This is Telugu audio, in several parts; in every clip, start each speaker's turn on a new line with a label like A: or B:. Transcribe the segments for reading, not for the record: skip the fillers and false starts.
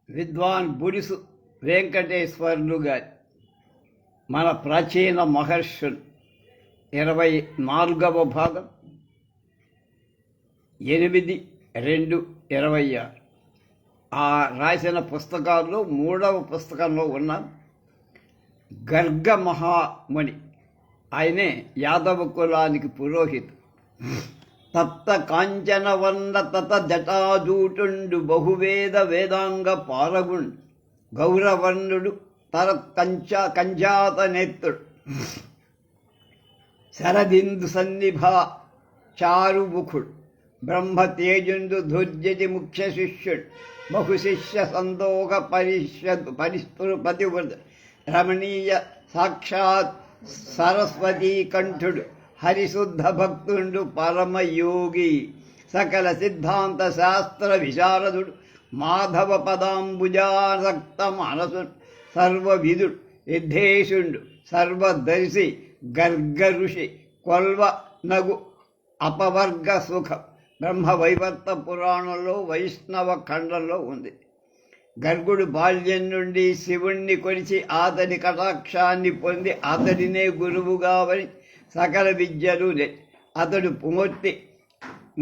A: విద్వాన్ బుడిసు వెంకటేశ్వర్లు గారి మన ప్రాచీన మహర్షులు 24వ భాగం 8/2/26 ఆ రాసిన పుస్తకాల్లో 3వ పుస్తకంలో ఉన్న గర్గ మహాముని. ఆయనే యాదవ కులానికి పురోహితు. తప్త కాంచన వర్ణ తత జటాజూటుండు బహువేద వేదాంగ పారగుండు గౌరవర్ణుడు తర కంజాత నేత్రుడు శరదిందు సన్నిభ చారుముఖుడు బ్రహ్మ తేజుండు ధుర్జటి ముఖ్య శిష్యుడు బహుశిష్య సందోహ పరిస్ఫురపతివ్రత రమణీయ సాక్షాత్ సరస్వతీ కంఠుడు హరిశుద్ధ భక్తుండు పరమయోగి సకల సిద్ధాంత శాస్త్ర విశారదుడు మాధవ పదాంబుజాసక్త మనసుడు సర్వవిధుడు విద్వేషుండు సర్వదర్శి గర్గ ఋషి కొల్వ నగు అపవర్గ సుఖం బ్రహ్మ వైవర్త పురాణంలో వైష్ణవ ఖండంలో ఉంది. గర్గుడు బాల్యం నుండి శివుణ్ణి కొలిచి అతని కటాక్షాన్ని పొంది అతడినే గురువుగా వరి సకల విద్యలు అతడు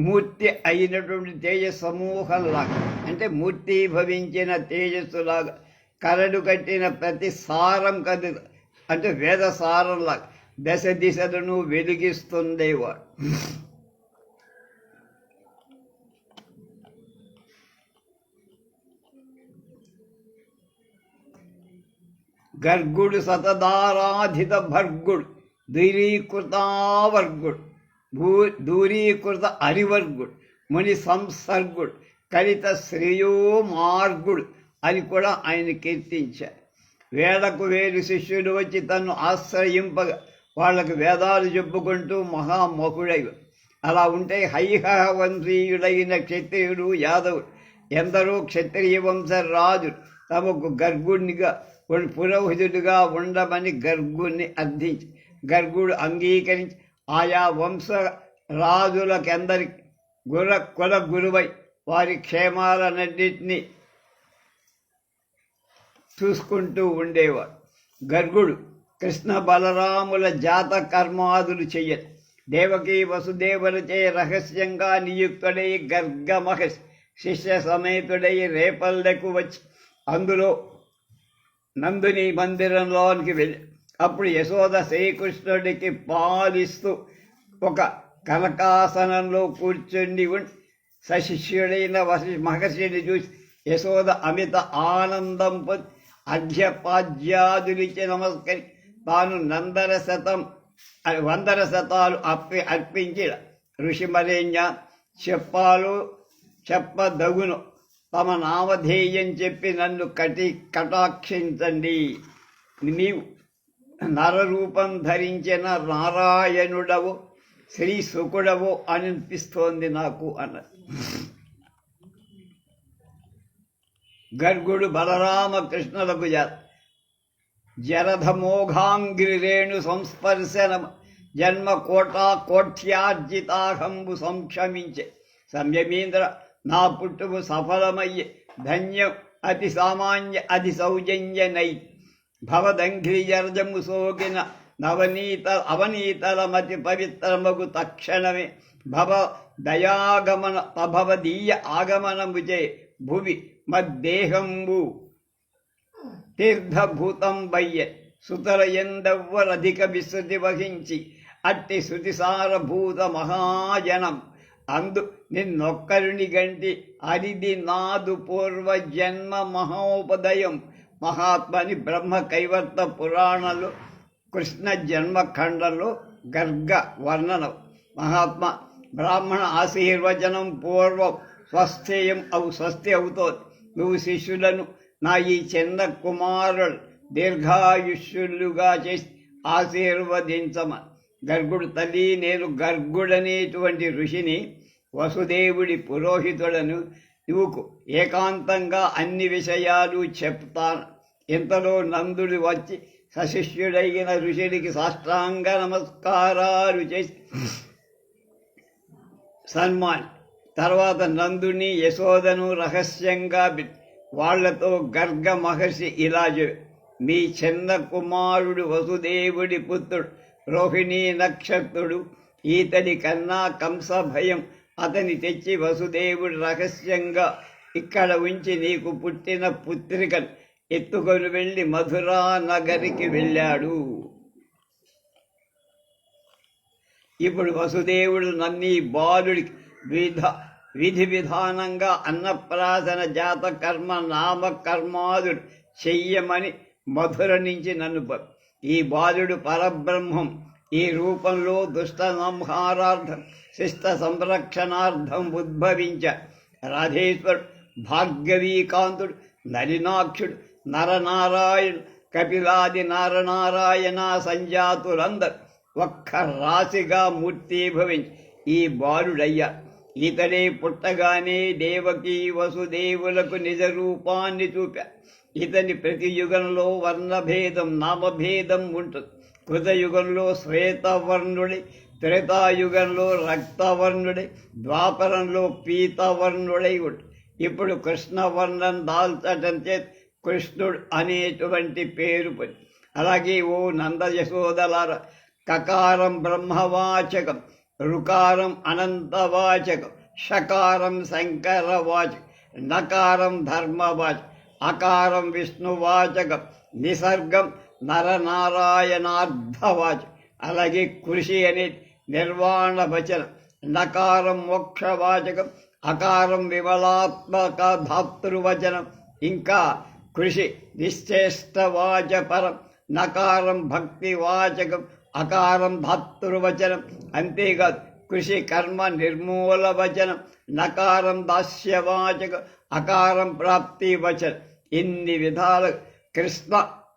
A: మూర్తి అయినటువంటి తేజస్సమూహంలాగా, అంటే మూర్తి భవించిన తేజస్సులాగా కరడు కట్టిన ప్రతి సారం కది, అంటే వేద సారంలాగా దశ దిశలను వెలిగిస్తుండేవాడు. గర్గుడు సతదారాధిత భర్గుడు దూరీకృతావర్గుడు దూరీకృత అరివర్గుడు ముని సంసర్గుడు కలిత శ్రేయో మార్గుడు అని కూడా ఆయన కీర్తించారు. వేలకు వేలు శిష్యుడు వచ్చి తన్ను ఆశ్రయింపగా వాళ్ళకు వేదాలు చెప్పుకుంటూ మహామహుడై అలా ఉంటే హైహవంశీయుడైన క్షత్రియుడు యాదవుడు ఎందరో క్షత్రియ వంశ రాజులు తమకు గర్గుడినిగా పురోహితుడిగా ఉండమని గర్గుణ్ణి అర్థించి గర్గుడు అంగీకరించి ఆయా వంశ రాజులకెందరికి కుల గురువై వారి క్షేమాలన్నింటినీ చూసుకుంటూ ఉండేవాడు. గర్గుడు కృష్ణ బలరాముల జాత కర్మాదులు చెయ్యడు. దేవకీ వసుదేవులచే రహస్యంగా నియుక్తుడై గర్గ మహర్షి శిష్య సమేతుడై రేపల్లెకు వచ్చి అందులో నందుని మందిరంలోనికి వెళ్ళి అప్పుడు యశోద శ్రీకృష్ణుడికి పాలిస్తూ ఒక కనకాసనంలో కూర్చుండి సశిష్యుడైన మహర్షిని చూసి యశోద అమిత ఆనందం పొంది అర్ఘ్యపాద్యాదులిచ్చి నమస్కరి తాను 100 శతాలు అర్పించి ఋషిమరేణ్య చెప్పదగును తమ నామధేయం చెప్పి నన్ను కటాక్షించండి. నీవు నరరూపం ధరించిన నారాయణుడవు శ్రీ సుకుడవు అనిపిస్తోంది నాకు అన్నది. గర్గుడు బలరామకృష్ణులకు జరధమోఘాంగిరేణు సంస్పర్శనం జన్మ కోట్యార్జితాహంబు సంక్షమించే సంయమీంద్ర నా పుట్టుకు సఫలమయ్యే ధన్యం అతి సామాన్య అతి సౌజన్యనై భవదంఘ్రిజర్జము సోకిన అవనీతలమతి పవిత్రమగు తక్షణమే భవదీయ ఆగమనముచే భువి మద్దేహంబు తీర్థభూతం వయ్య సుతర ఎందవ్వరధిక విశృతి వహించి అట్టి శృతిసారభూత మహాజనం అందు నిన్నొక్కరుని గంటి అరిది నాదు పూర్వ జన్మ మహోపదయం మహాత్మని బ్రహ్మ కైవర్త పురాణంలో కృష్ణ జన్మఖండంలో గర్గ వర్ణనం. మహాత్మ బ్రాహ్మణ ఆశీర్వచనం పూర్వం స్వస్తి అవుతోంది. నువ్వు శిష్యులను నా ఈ చిన్న కుమారులు దీర్ఘాయుష్యులుగా చేసి ఆశీర్వదించమని. గర్గుడు తల్లి, నేను గర్గుడనేటువంటి ఋషిని, వసుదేవుడి పురోహితుడను. నువ్వుకు ఏకాంతంగా అన్ని విషయాలు చెప్తాను. ఇంతలో నందుడు వచ్చి సశిష్యుడైన ఋషుడికి సాష్టాంగ నమస్కారాలు చేసి సన్మాని తర్వాత నందుని యశోదను రహస్యంగా వాళ్లతో గర్గ మహర్షి ఇలా మీ చిన్న కుమారుడు వసుదేవుడి పుత్రుడు రోహిణీ నక్షత్రుడు, ఈతడి కన్నా కంస భయం అతని తెచ్చి వసుదేవుడు రహస్యంగా ఇక్కడ ఉంచి నీకు పుట్టిన పుత్రికను ఎత్తుకొని వెళ్ళి మధురా నగరికి వెళ్ళాడు. ఇప్పుడు వసుదేవుడు నన్నీ బాలుడికి విధి విధానంగా అన్నప్రాసన జాత కర్మ నామకర్మాదుడు చెయ్యమని మధుర నుంచి నన్ను ఈ బాలుడు పరబ్రహ్మం ఈ రూపంలో దుష్ట సంహారార్థం శిష్ట సంరక్షణార్థం ఉద్భవించ రాధేశ్వరుడు భార్గవీకాంతుడు నలినాక్షుడు నరనారాయణుడు కపిలాది నారనారాయణ సంజాతులందరూ ఒక్క రాశిగా మూర్తీభవించి ఈ బాలుడయ్యా. ఇతడే పుట్టగానే దేవకీ వసుదేవులకు నిజ రూపాన్ని చూపా. ఇతని ప్రతి యుగంలో వర్ణభేదం నామభేదం ఉంటుంది. కృతయుగంలో శ్వేతవర్ణుడి, త్రేతాయుగంలో రక్తవర్ణుడి, ద్వాపరంలో పీతవర్ణుడై ఉంటుంది. ఇప్పుడు కృష్ణవర్ణం దాల్చటం చేత కృష్ణుడు అనేటువంటి పేరు పొంది. అలాగే ఓ నంద యశోదలార, కకారం బ్రహ్మవాచకం, రుకారం అనంతవాచకం, షకారం శంకరవాచకం, నకారం ధర్మవాచకం, అకారం విష్ణువాచకం, నిసర్గం నరనారాయణార్థవాచకం. అలాగే కృషి అనే నిర్వాణ వచనం, నకారం మోక్షవాచకం, అకారం విమలాత్మక ధాతృవచనం, ఇంకా కృషి నిశ్చేష్టవాచపరం, నకారం భక్తివాచకం, అకారం ధాతృవచనం. అంతేకాదు కృషి కర్మ నిర్మూల వచనం, నకారం దాస్యవాచకం, అకారం ప్రాప్తి వచనం. ఇన్ని విధాల కృష్ణ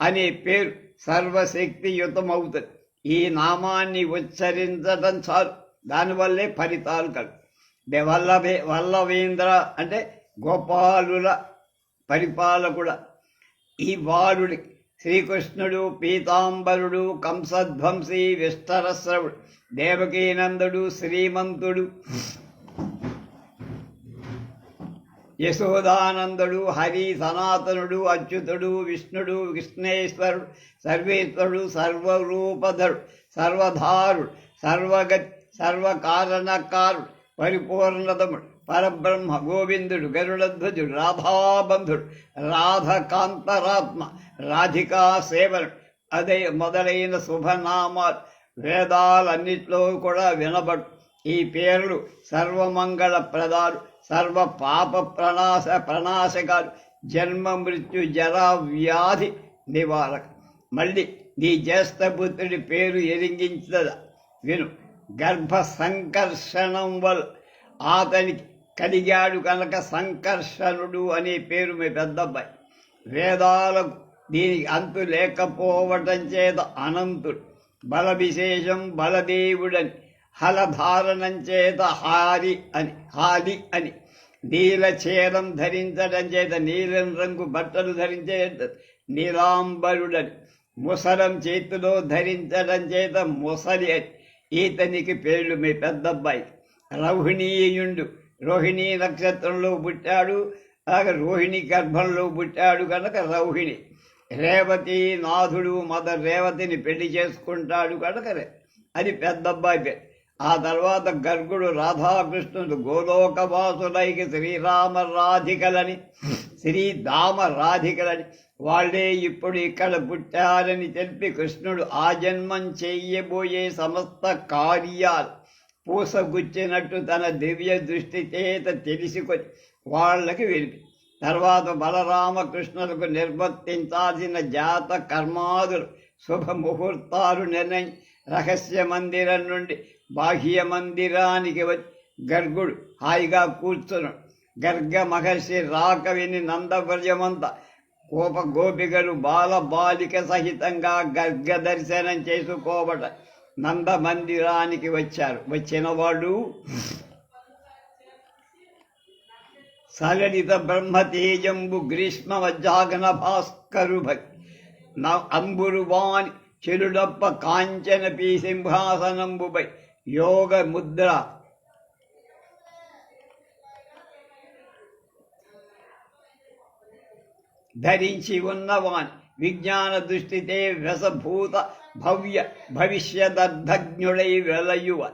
A: అనే పేరు సర్వశక్తియుతమవుతుంది. ఈ నామాన్ని ఉచ్చరించడం చాలు, దానివల్లే ఫలితాలు కలుగు. వల్లవేంద్ర అంటే గోపాలుల పరిపాలకుడ ఈ బాలుడి శ్రీకృష్ణుడు పీతాంబరుడు కంసధ్వంసి విస్తరస్రవుడు దేవకీనందుడు శ్రీమంతుడు యశోదానందుడు హరి సనాతనుడు అచ్యుతుడు విష్ణుడు విష్ణేశ్వరుడు సర్వేశ్వరుడు సర్వరూపధరుడు సర్వధారుడు సర్వగతి సర్వకారణకారుడు పరిపూర్ణతముడు పరబ్రహ్మ గోవిందుడు గరుడధ్వజుడు రాధాబంధుడు రాధకాంతరాత్మ రాధికా సేవనుడు అదే మొదలైన శుభనామాలు వేదాలన్నిట్లో కూడా వినబడు. ఈ పేర్లు సర్వమంగళ ప్రదాలు, సర్వ పాప ప్రణాశకాలు, జన్మ మృత్యు జరా వ్యాధి నివారక. మళ్ళీ నీ జ్యేష్ఠపుత్రుడి పేరు ఎరింగించదా విను. గర్భ సంకర్షణం వల్ల అతనికి కలిగాడు కనుక సంకర్షణుడు అనే పేరు మీ పెద్దబ్బాయి. వేదాలకు దీనికి అంతు లేకపోవటం చేత అనంతుడు. బల విశేషం బలదేవుడని, హలధారణం చేత హాలి అని, నీలచేరం ధరించడం చేత నీలం రంగు బట్టలు ధరించే నీలాంబరుడని, ముసలం చేతిలో ధరించడం చేత ముసలి అని ఈతనికి పేర్లు మీ పెద్దబ్బాయి. రోహిణీయుండు రోహిణీ నక్షత్రంలో పుట్టాడు, అలాగే రోహిణి గర్భంలో పుట్టాడు కనుక రోహిణి. రేవతి నాథుడు రేవతిని పెళ్లి చేసుకుంటాడు కనుక అది పెద్దబ్బాయి పేరు. ఆ తర్వాత గర్గుడు రాధాకృష్ణుడు గోలోకవాసులైకి శ్రీరామ రాధికలని శ్రీధామ రాధికలని వాళ్ళే ఇప్పుడు ఇక్కడ పుట్టారని తెలిపి కృష్ణుడు ఆ జన్మం చెయ్యబోయే సమస్త కార్యాలు పూసగుచ్చినట్టు తన దివ్య దృష్టి చేత తెలుసుకొని వాళ్ళకి వెళ్ళి తర్వాత బలరామకృష్ణులకు నిర్వర్తించాల్సిన జాత కర్మాదులు శుభముహూర్తాలు నిర్ణయం రహస్య మందిరం నుండి బాహ్య మందిరానికి వచ్చి గర్గుడు హాయిగా కూర్చున్నాడు. గర్గ మహర్షి రాక విని నందవ్రజమంతా గోపికలు బాల బాలిక సహితంగా గర్గ దర్శనం చేసుకోబట నంద మందిరానికి వచ్చారు. వచ్చిన వాళ్ళు సలలిత బ్రహ్మతేజంబు గ్రీష్మ వజ్జాగన భాస్కరు భక్తి అంబురువాని చెలుడప్ప కాంచన పీ సింహాసనంబుపై యోగ ముద్ర ధరించి ఉన్నవాని విజ్ఞాన దృష్టితే వ్యసభూత భవ్య భవిష్యదర్ధజ్ఞుడై వెలయువ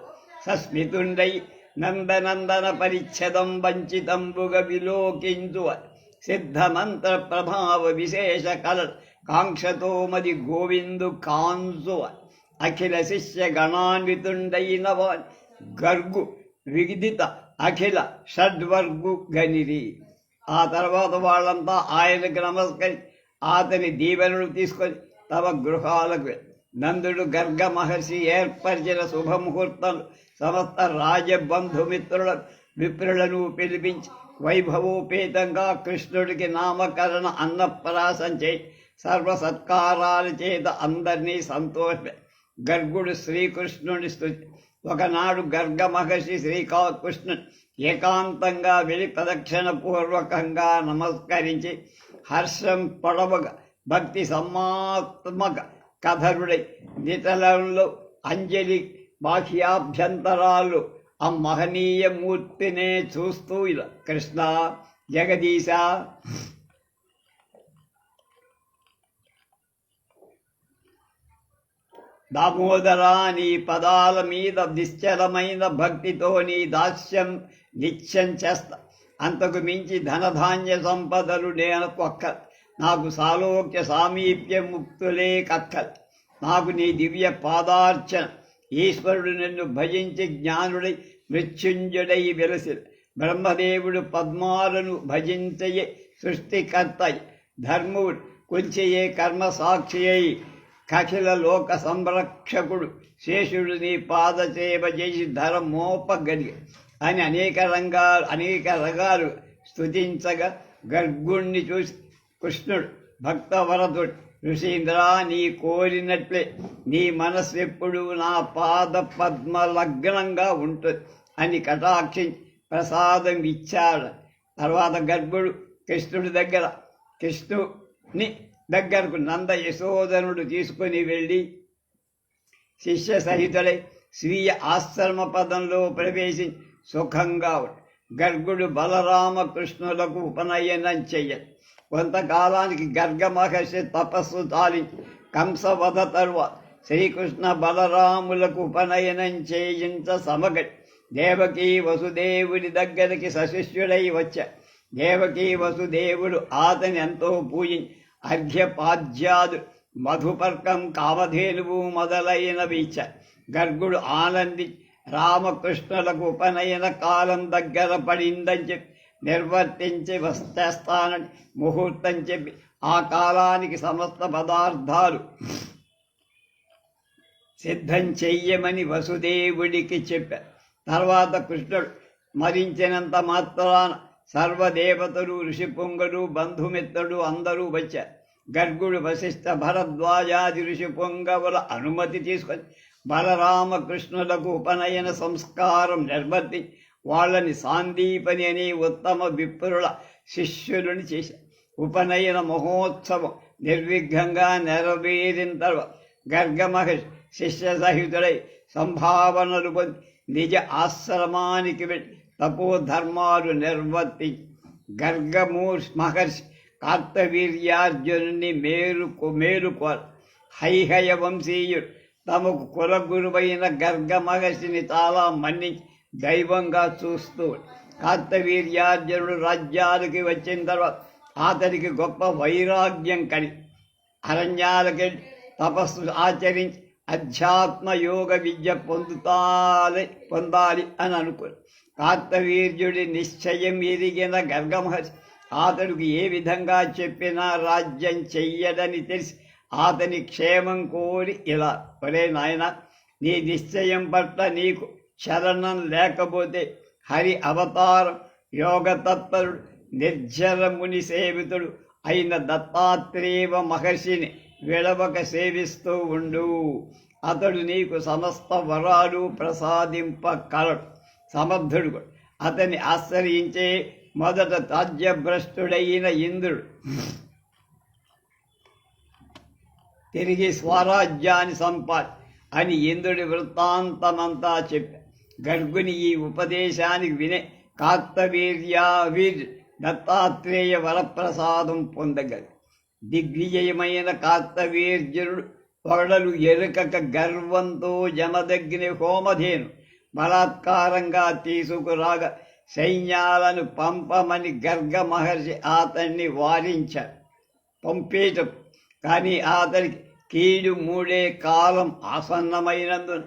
A: సస్మితుండై నందనందన పరిచ్ఛదం వంచితంబుగ విలోకించువ సిద్ధమంత్ర ప్రభావ విశేష కల కాంక్షతో మది గోవిందు కాంచువ అఖిల శిష్య గణాన్వితుండైన వాని గర్గు విదిత అఖిల షడ్వర్గు గనిరి. ఆ తర్వాత వాళ్ళంతా ఆయనకు నమస్కరి అతని దీవెనలు తీసుకొని తమ గృహాలకు నందుడు గర్గ మహర్షి ఏర్పరిచిన శుభముహూర్తం సమస్త రాజబంధుమిత్రుల విప్రులను పిలిపించి వైభవోపేతంగా కృష్ణుడికి నామకరణ అన్నప్రాసం చేయి సర్వసత్కారాల చేత అందరినీ సంతోష. గర్గుడు శ్రీకృష్ణుని స్తుతి. ఒకనాడు గర్గ మహర్షి శ్రీకృష్ణుని ఏకాంతంగా వెళ్ళి ప్రదక్షిణ పూర్వకంగా నమస్కరించి హర్షం పొడవగా భక్తి సమాత్మక కథరుడై నితలంలో అంజలి బాహ్యాభ్యంతరాలు ఆ మహనీయ మూర్తినే చూస్తూ ఇలా కృష్ణ జగదీశ దామోదరా నీ పదాల మీద నిశ్చలమైన భక్తితో నీ దాస్యం నిత్యం చేస్తా. అంతకు మించి ధనధాన్య సంపదలు నేను ఒక్కల్. నాకు సాలోక్య సామీప్య ముక్తులే కక్కల్. నాకు నీ దివ్య పాదార్చన. ఈశ్వరుడు నిన్ను భజించి జ్ఞానుడై మృత్యుంజుడై వెలసి బ్రహ్మదేవుడు పద్మాలను భజించయే సృష్టికర్తయి ధర్ముడు కొంచెయే కర్మ సాక్షి అయి కఖిల లోక సంరక్షకుడు శేషుడు నీ పాదసేవ చేసి ధరమోపగలిగి అని అనేక రకాలు స్తుతించగా గర్గుణ్ణి చూసి కృష్ణుడు భక్తవరదుడు ఋషీంద్ర నీ కోరినట్లే నీ మనస్సు ఎప్పుడు నా పాద పద్మలగ్నంగా ఉంటుంది అని కటాక్షించి ప్రసాదం ఇచ్చాడు. తర్వాత గర్భుడు కృష్ణుని దగ్గరకు నంద యశోధనుడు తీసుకుని వెళ్ళి శిష్య సహితుడై స్వీయ ఆశ్రమ పదంలో ప్రవేశించి సుఖంగా గర్గుడు బలరామకృష్ణులకు ఉపనయనం చెయ్యాలి. కొంతకాలానికి గర్గ మహర్షి తపస్సు తాలించి కంసవధ తరువాత శ్రీకృష్ణ బలరాములకు ఉపనయనం చేయించ సమగడి దేవకీ వసుదేవుడి దగ్గరికి సశిష్యుడై వచ్చా. దేవకీ వసుదేవుడు అతని ఎంతో పూజించి అర్ఘ్యపాద్యాదు మధుపర్కం కామధేనువు మొదలైనవి ఇచ్చారు. గర్గుడు ఆనంది రామకృష్ణులకు ఉపనయన కాలం దగ్గర పడిందని చెప్పి నిర్వర్తించి వస్తేస్తానని ముహూర్తం చెప్పి ఆ కాలానికి సమస్త పదార్థాలు సిద్ధం చెయ్యమని వసుదేవుడికి చెప్పారు. తర్వాత కృష్ణుడు మరించినంత మాత్రాన సర్వదేవతలు ఋషిపుంగలు బంధుమిత్రుడు అందరూ వచ్చారు. గర్గుడు వశిష్ఠ భరద్వాజాది ఋషిపుంగవుల అనుమతి తీసుకొని బలరామకృష్ణులకు ఉపనయన సంస్కారం నిర్వర్తించి వాళ్ళని సాందీపని అనే ఉత్తమ విప్రుల శిష్యులని చేశారు. ఉపనయన మహోత్సవం నిర్విఘ్నంగా నెరవేరిన తర్వాత గర్గ మహర్షి శిష్య సహితుడై సంభావనలు పొంది నిజ ఆశ్రమానికి వెళ్ళి తపోధర్మాలు నిర్వర్తించి గర్గమూర్ మహర్షి కార్తవీర్యార్జునుని మేలుకోరు. హైహయ వంశీయుడు తమకు కులగురువైన గర్గ మహర్షిని చాలా మన్నించి దైవంగా చూస్తూ కార్తవీర్యార్జునుడు రాజ్యాలకి వచ్చిన తర్వాత అతనికి గొప్ప వైరాగ్యం కలిగి అరణ్యాలకి తపస్సు ఆచరించి అధ్యాత్మ యోగ విద్య పొందాలి అని అనుకుని కార్తవీర్యుడి నిశ్చయం ఎరిగిన గర్గ మహర్షి అతడికి ఏ విధంగా చెప్పినా రాజ్యం చెయ్యడని తెలిసి అతని క్షేమం కోరి ఇలా, ఒరే నాయన, నీ నిశ్చయం పట్ల నీకు చలనం లేకపోతే హరి అవతారం యోగతత్పరుడు నిర్జరముని సేవితుడు అయిన దత్తాత్రేయ మహర్షిని విడవక సేవిస్తూ ఉండు. అతడు నీకు సమస్త వరాలు ప్రసాదింపగలడు. సమర్థుడు. అతన్ని ఆశ్రయించే మొదట తాజ్యభ్రష్టుడైన ఇంద్రుడు తిరిగి స్వరాజ్యాన్ని సంపాది అని ఇంద్రుడి వృత్తాంతమంతా చెప్పారు. గర్గుని ఈ ఉపదేశానికి వినే కార్తవీర్య దత్తాత్రేయ వరప్రసాదం పొందగలి. దిగ్విజయమైన కార్తవీర్జునుడు పొగడలు ఎరుకక గర్వంతో జమదగ్ని హోమధేను బలాత్కారంగా తీసుకురాగా సైన్యాలను పంపమని గర్గ మహర్షి అతన్ని వారించాడు. పంపేటం కానీ అతనికి కీడు మూడే కాలం ఆసన్నమైనందున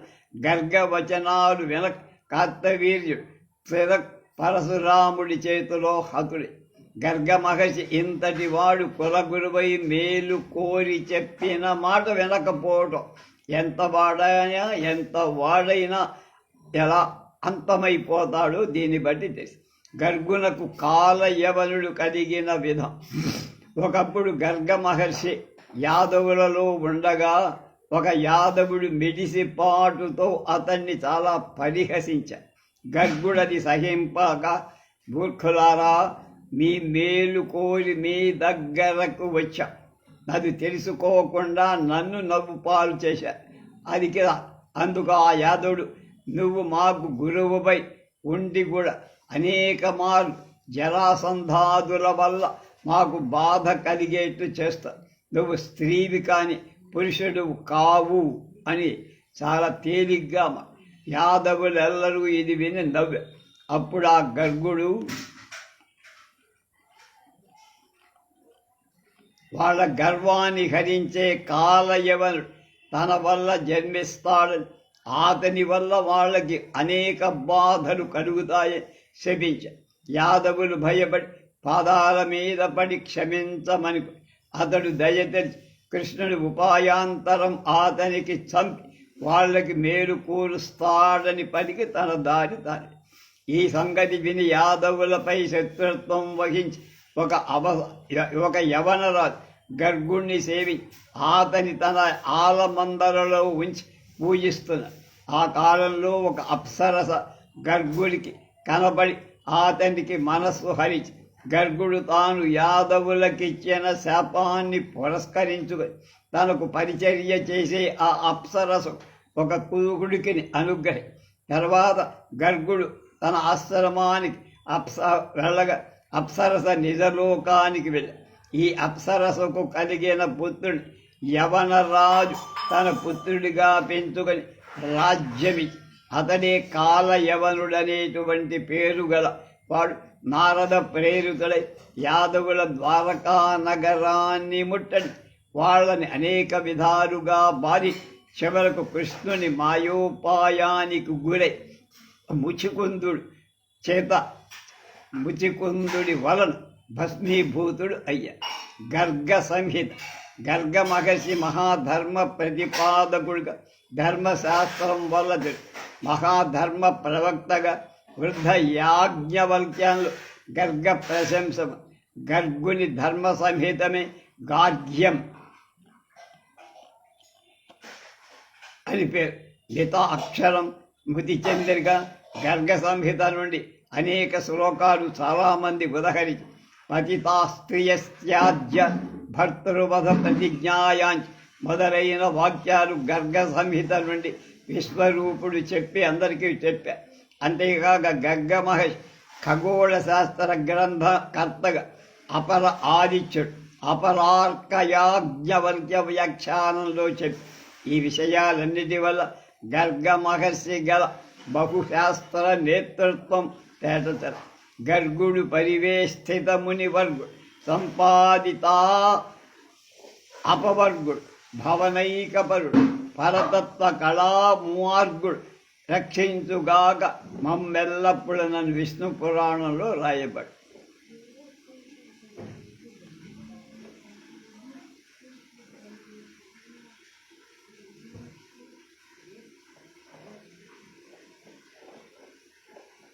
A: గర్గ వచనాలు వెనక కార్తవీర్యుడు పరశురాముడి చేతిలో హతుడి. గర్గ మహర్షి ఇంతటి వాడు కులగురువై మేలు కోరి చెప్పిన మాట వెనకపోవటం ఎంత వాడైనా ఎలా అంతమైపోతాడో దీన్ని బట్టి తెలుసు. గర్గునకు కాలయవనుడు కలిగిన విధం. ఒకప్పుడు గర్గ మహర్షి యాదవులలో ఉండగా ఒక యాదవుడు మిడిసిపాటుతో అతన్ని చాలా పరిహసించాడు. గర్గుడది సహింపక, మూర్ఖులారా, మీ మేలు కోరి మీ దగ్గరకు వచ్చా, అది తెలుసుకోకుండా నన్ను నవ్వు పాలు చేశారు. అది కదా అందుకు ఆ యాదవుడు, నువ్వు మాకు గురువుపై ఉండి కూడా అనేక మార్లు జరాసంధాదుల వల్ల మాకు బాధ కలిగేట్టు చేస్తా. నువ్వు స్త్రీవి కాని పురుషుడు కావు అని చాలా తేలిగ్గా యాదవులెల్లరూ ఇది విని నవ్వే. అప్పుడు ఆ గర్గుడు వాళ్ళ గర్వాన్ని హరించే కాలయవనుడు తన వల్ల జన్మిస్తాడని, అతని వల్ల వాళ్ళకి అనేక బాధలు కలుగుతాయని శపించాడు. యాదవులు భయపడి పాదాల మీద పడి క్షమించమని అతడు దయతెరిచి కృష్ణుడి ఉపాయాంతరం అతనికి చంపి వాళ్ళకి మేలు కూరుస్తాడని పలికి తన దారి తాని. ఈ సంగతి విని యాదవులపై శత్రుత్వం వహించి ఒక యవనరాజు గర్గుణ్ణి సేవి అతని తన ఆలమందరలో ఉంచి పూజిస్తున్నారు. ఆ కాలంలో ఒక అప్సరస గర్గుడికి కనబడి అతనికి మనస్సు హరించి గర్గుడు తాను యాదవులకిచ్చిన శాపాన్ని పురస్కరించుకొని తనకు పరిచర్య చేసే ఆ అప్సరసు ఒక కుకుడికిని అనుగ్రహి. తర్వాత గర్గుడు తన ఆశ్రమానికి వెళ్ళగా అప్సరస నిజలోకానికి వెళ్ళి ఈ అప్సరసకు కలిగిన పుత్రుడు యవనరాజు తన పుత్రుడిగా పెంచుకొని రాజ్యమిచ్చి అతడే కాలయవనుడనేటువంటి పేరు గల వాడు నారద ప్రేరితుడై యాదవుల ద్వారకా నగరాన్ని ముట్టడి వాళ్ళని అనేక విధాలుగా బారి చివరకు కృష్ణుని మాయోపాయానికి గురై ముచికుందుడి వలన భస్మీభూతుడు అయ్యా. గర్గ సంహిత. గర్గ మహర్షి మహాధర్మ ప్రతిపాదకుడుగా, ధర్మశాస్త్రం వల్ల మహాధర్మ ప్రవక్తగా, వృద్ధ యాజ్ఞవల్క్యంలో గర్గ ప్రశంసము. గర్గుని ధర్మ సంహితమే గార్గ్యం అని పేరు. లిత అక్షరం మృతి చంద్రిక గర్గ సంహిత నుండి అనేక శ్లోకాలు చాలామంది ఉదహరించి పతితాస్త్రియస్త్యాజ్య భర్తృవధ ప్రతిజ్ఞాయాంచి మొదలైన వాక్యాలు గర్గ సంహిత నుండి విశ్వరూపుడు చెప్పి అందరికీ చెప్పారు. అంతేకాక గర్గ మహర్షి ఖగోళ శాస్త్ర గ్రంథ కర్తగా అపర ఆదిత్యుడు అపరార్కయాజ్ఞవల్క్య వ్యాఖ్యానంలో చెప్పి ఈ విషయాలన్నిటి వల్ల గర్గ మహర్షి గల బహుశాస్త్ర నేతృత్వం తేటతర. గర్గుడు పరివేష్టిత మునివర్గుడు, సంపాదిత అపవర్గుడు, భవనైకపరుడు, పరతత్వ కళామార్గుడు, రక్షించుగాక మమ్మెల్లప్పుడు నన్ను విష్ణు పురాణంలో రాయబడి.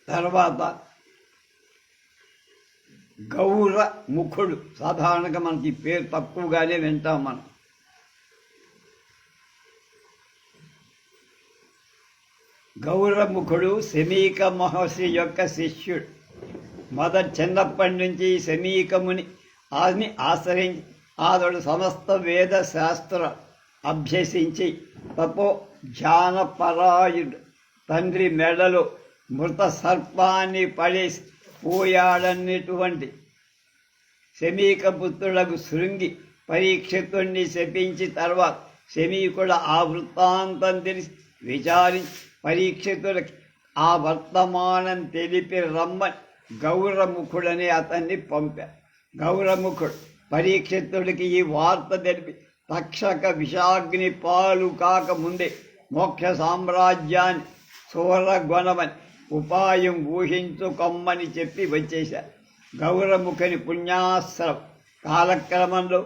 A: తర్వాత గౌరముఖుడు. సాధారణంగా మనకి పేరు తక్కువగానే వింటాం మనం. గౌరముఖుడు శమీక మహర్షి యొక్క శిష్యుడు. చిన్నప్పటి నుంచి శమీకముని ఆశ్రయించి అతడు సమస్త వేద శాస్త్ర అభ్యసించి తపో ధ్యానపరాయుడు. తండ్రి మెడలో మృత సర్పాన్ని పడేసి పోయాడన్నటువంటి శమీక పుత్రులకు శృంగి పరీక్షితుణ్ణి శపించి తర్వాత శమీకుడు ఆ వృత్తాంతం తెలిసి విచారించి పరీక్షితులకి ఆ వర్తమానం తెలిపి రమ్మని గౌరముఖుడని అతన్ని పంపారు. గౌరముఖుడు పరీక్షితుడికి ఈ వార్త తెలిపి తక్షక విషాగ్ని పాలు కాకముందే మోక్ష సామ్రాజ్యాన్ని సూరగొనమని ఉపాయం ఊహించుకొమ్మని చెప్పి వచ్చేశారు. గౌరముఖుని పుణ్యాశ్రమం కాలక్రమంలో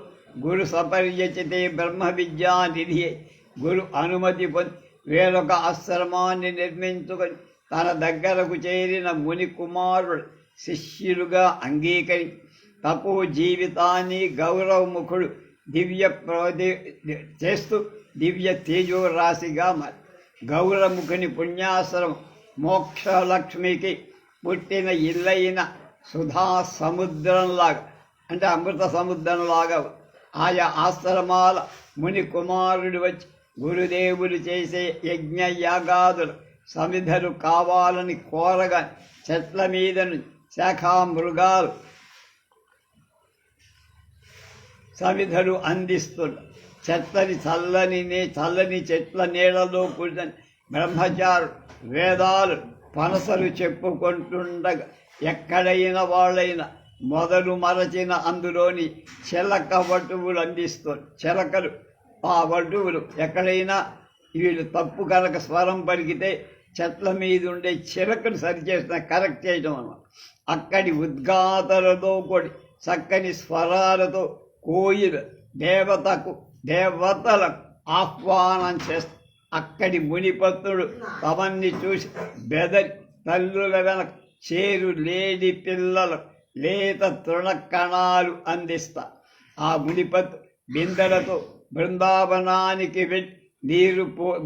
A: గురు సపర్యచితే బ్రహ్మ విద్యానిధి గురు అనుమతి పొంది వేరొక ఆశ్రమాన్ని నిర్మించుకొని తన దగ్గరకు చేరిన ముని కుమారుడు శిష్యులుగా అంగీకరించి తపో జీవితాన్ని గౌరవముఖుడు చేస్తూ దివ్య తేజోరాశిగా మరి గౌరముఖుని పుణ్యాశ్రమం మోక్షలక్ష్మికి పుట్టిన ఇల్లైన సుధా సముద్రంలాగా అంటే అమృత సముద్రంలాగా ఆయా ఆశ్రమాల ముని కుమారుడు వచ్చి గురుదేవులు చేసే యజ్ఞ యాగాదులు సమిధలు కావాలని కోరగా చెట్ల మీద శాఖా మృగాలు సమిధలు అందిస్తున్న చల్లని చెట్ల నీడలో కూర్చొని బ్రహ్మచారు వేదాలు పనసలు చెప్పుకుంటుండగా ఎక్కడైనా వాళ్ళైనా మొదలు మరచిన అందులోని చిలక వటువులు అందిస్తుంది. చిలకలు ఆ వటువులు ఎక్కడైనా వీళ్ళు తప్పు కనుక స్వరం పలికితే చెట్ల మీద ఉండే చిలకలు సరిచేసిన కరెక్ట్ చేయడం అన్నమాట. అక్కడి ఉద్గాతలతో కూడి చక్కని స్వరాలతో కోయిలు దేవతలకు ఆహ్వానం చేస్తారు. అక్కడి మునిపత్రుడు తమన్ని చూసి బెదరి తల్లుల వెనక చేరు లేడి పిల్లలకు లేత తృణకణాలు అందిస్తా. ఆ మునిపత్తు బిందెలతో బృందావనానికి వెళ్ళి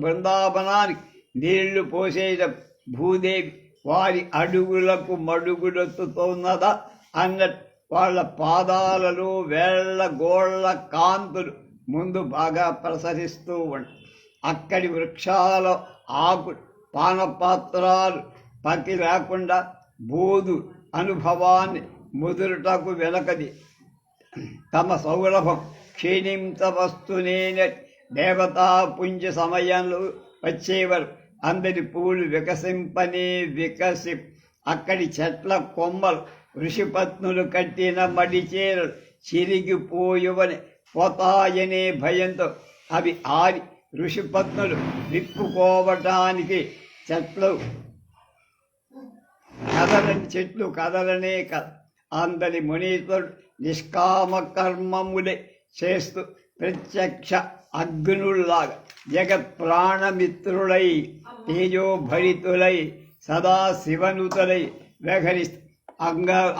A: బృందావనానికి నీళ్లు పోసేయడం భూదేవి వారి అడుగులకు మడుగులెత్తుతున్నదా అన్నట్టు వాళ్ళ పాదాలలో వేళ్ల గోళ్ల కాంతులు ముందు బాగా ప్రసరిస్తూ ఉంటాయి. అక్కడి వృక్షాల ఆకులు పానపాత్రాలు పతి లేకుండా బోధు అనుభవాన్ని ముదురుటకు వెనకది తమ సౌరభం క్షీణించవస్తునే దేవతా పుంజ సమయంలో వచ్చేవారు అందరి పూలు వికసి అక్కడి చెట్ల కొమ్మలు ఋషిపత్నులు కట్టిన మడిచేరలు చిరిగిపోయువని పోతాయనే భయంతో అవి ఆరి ఋషిపత్నులు విప్పుకోవటానికి చెట్లు కదలనే కద అందరి మునీశ్వరుడు నిష్కామ కర్మములే చేస్తూ ప్రత్యక్ష అగ్నుల్లాగా జగత్ ప్రాణమిత్రులై తేజోభరితులై సదా శివనుతులై వ్యవహరిస్తూ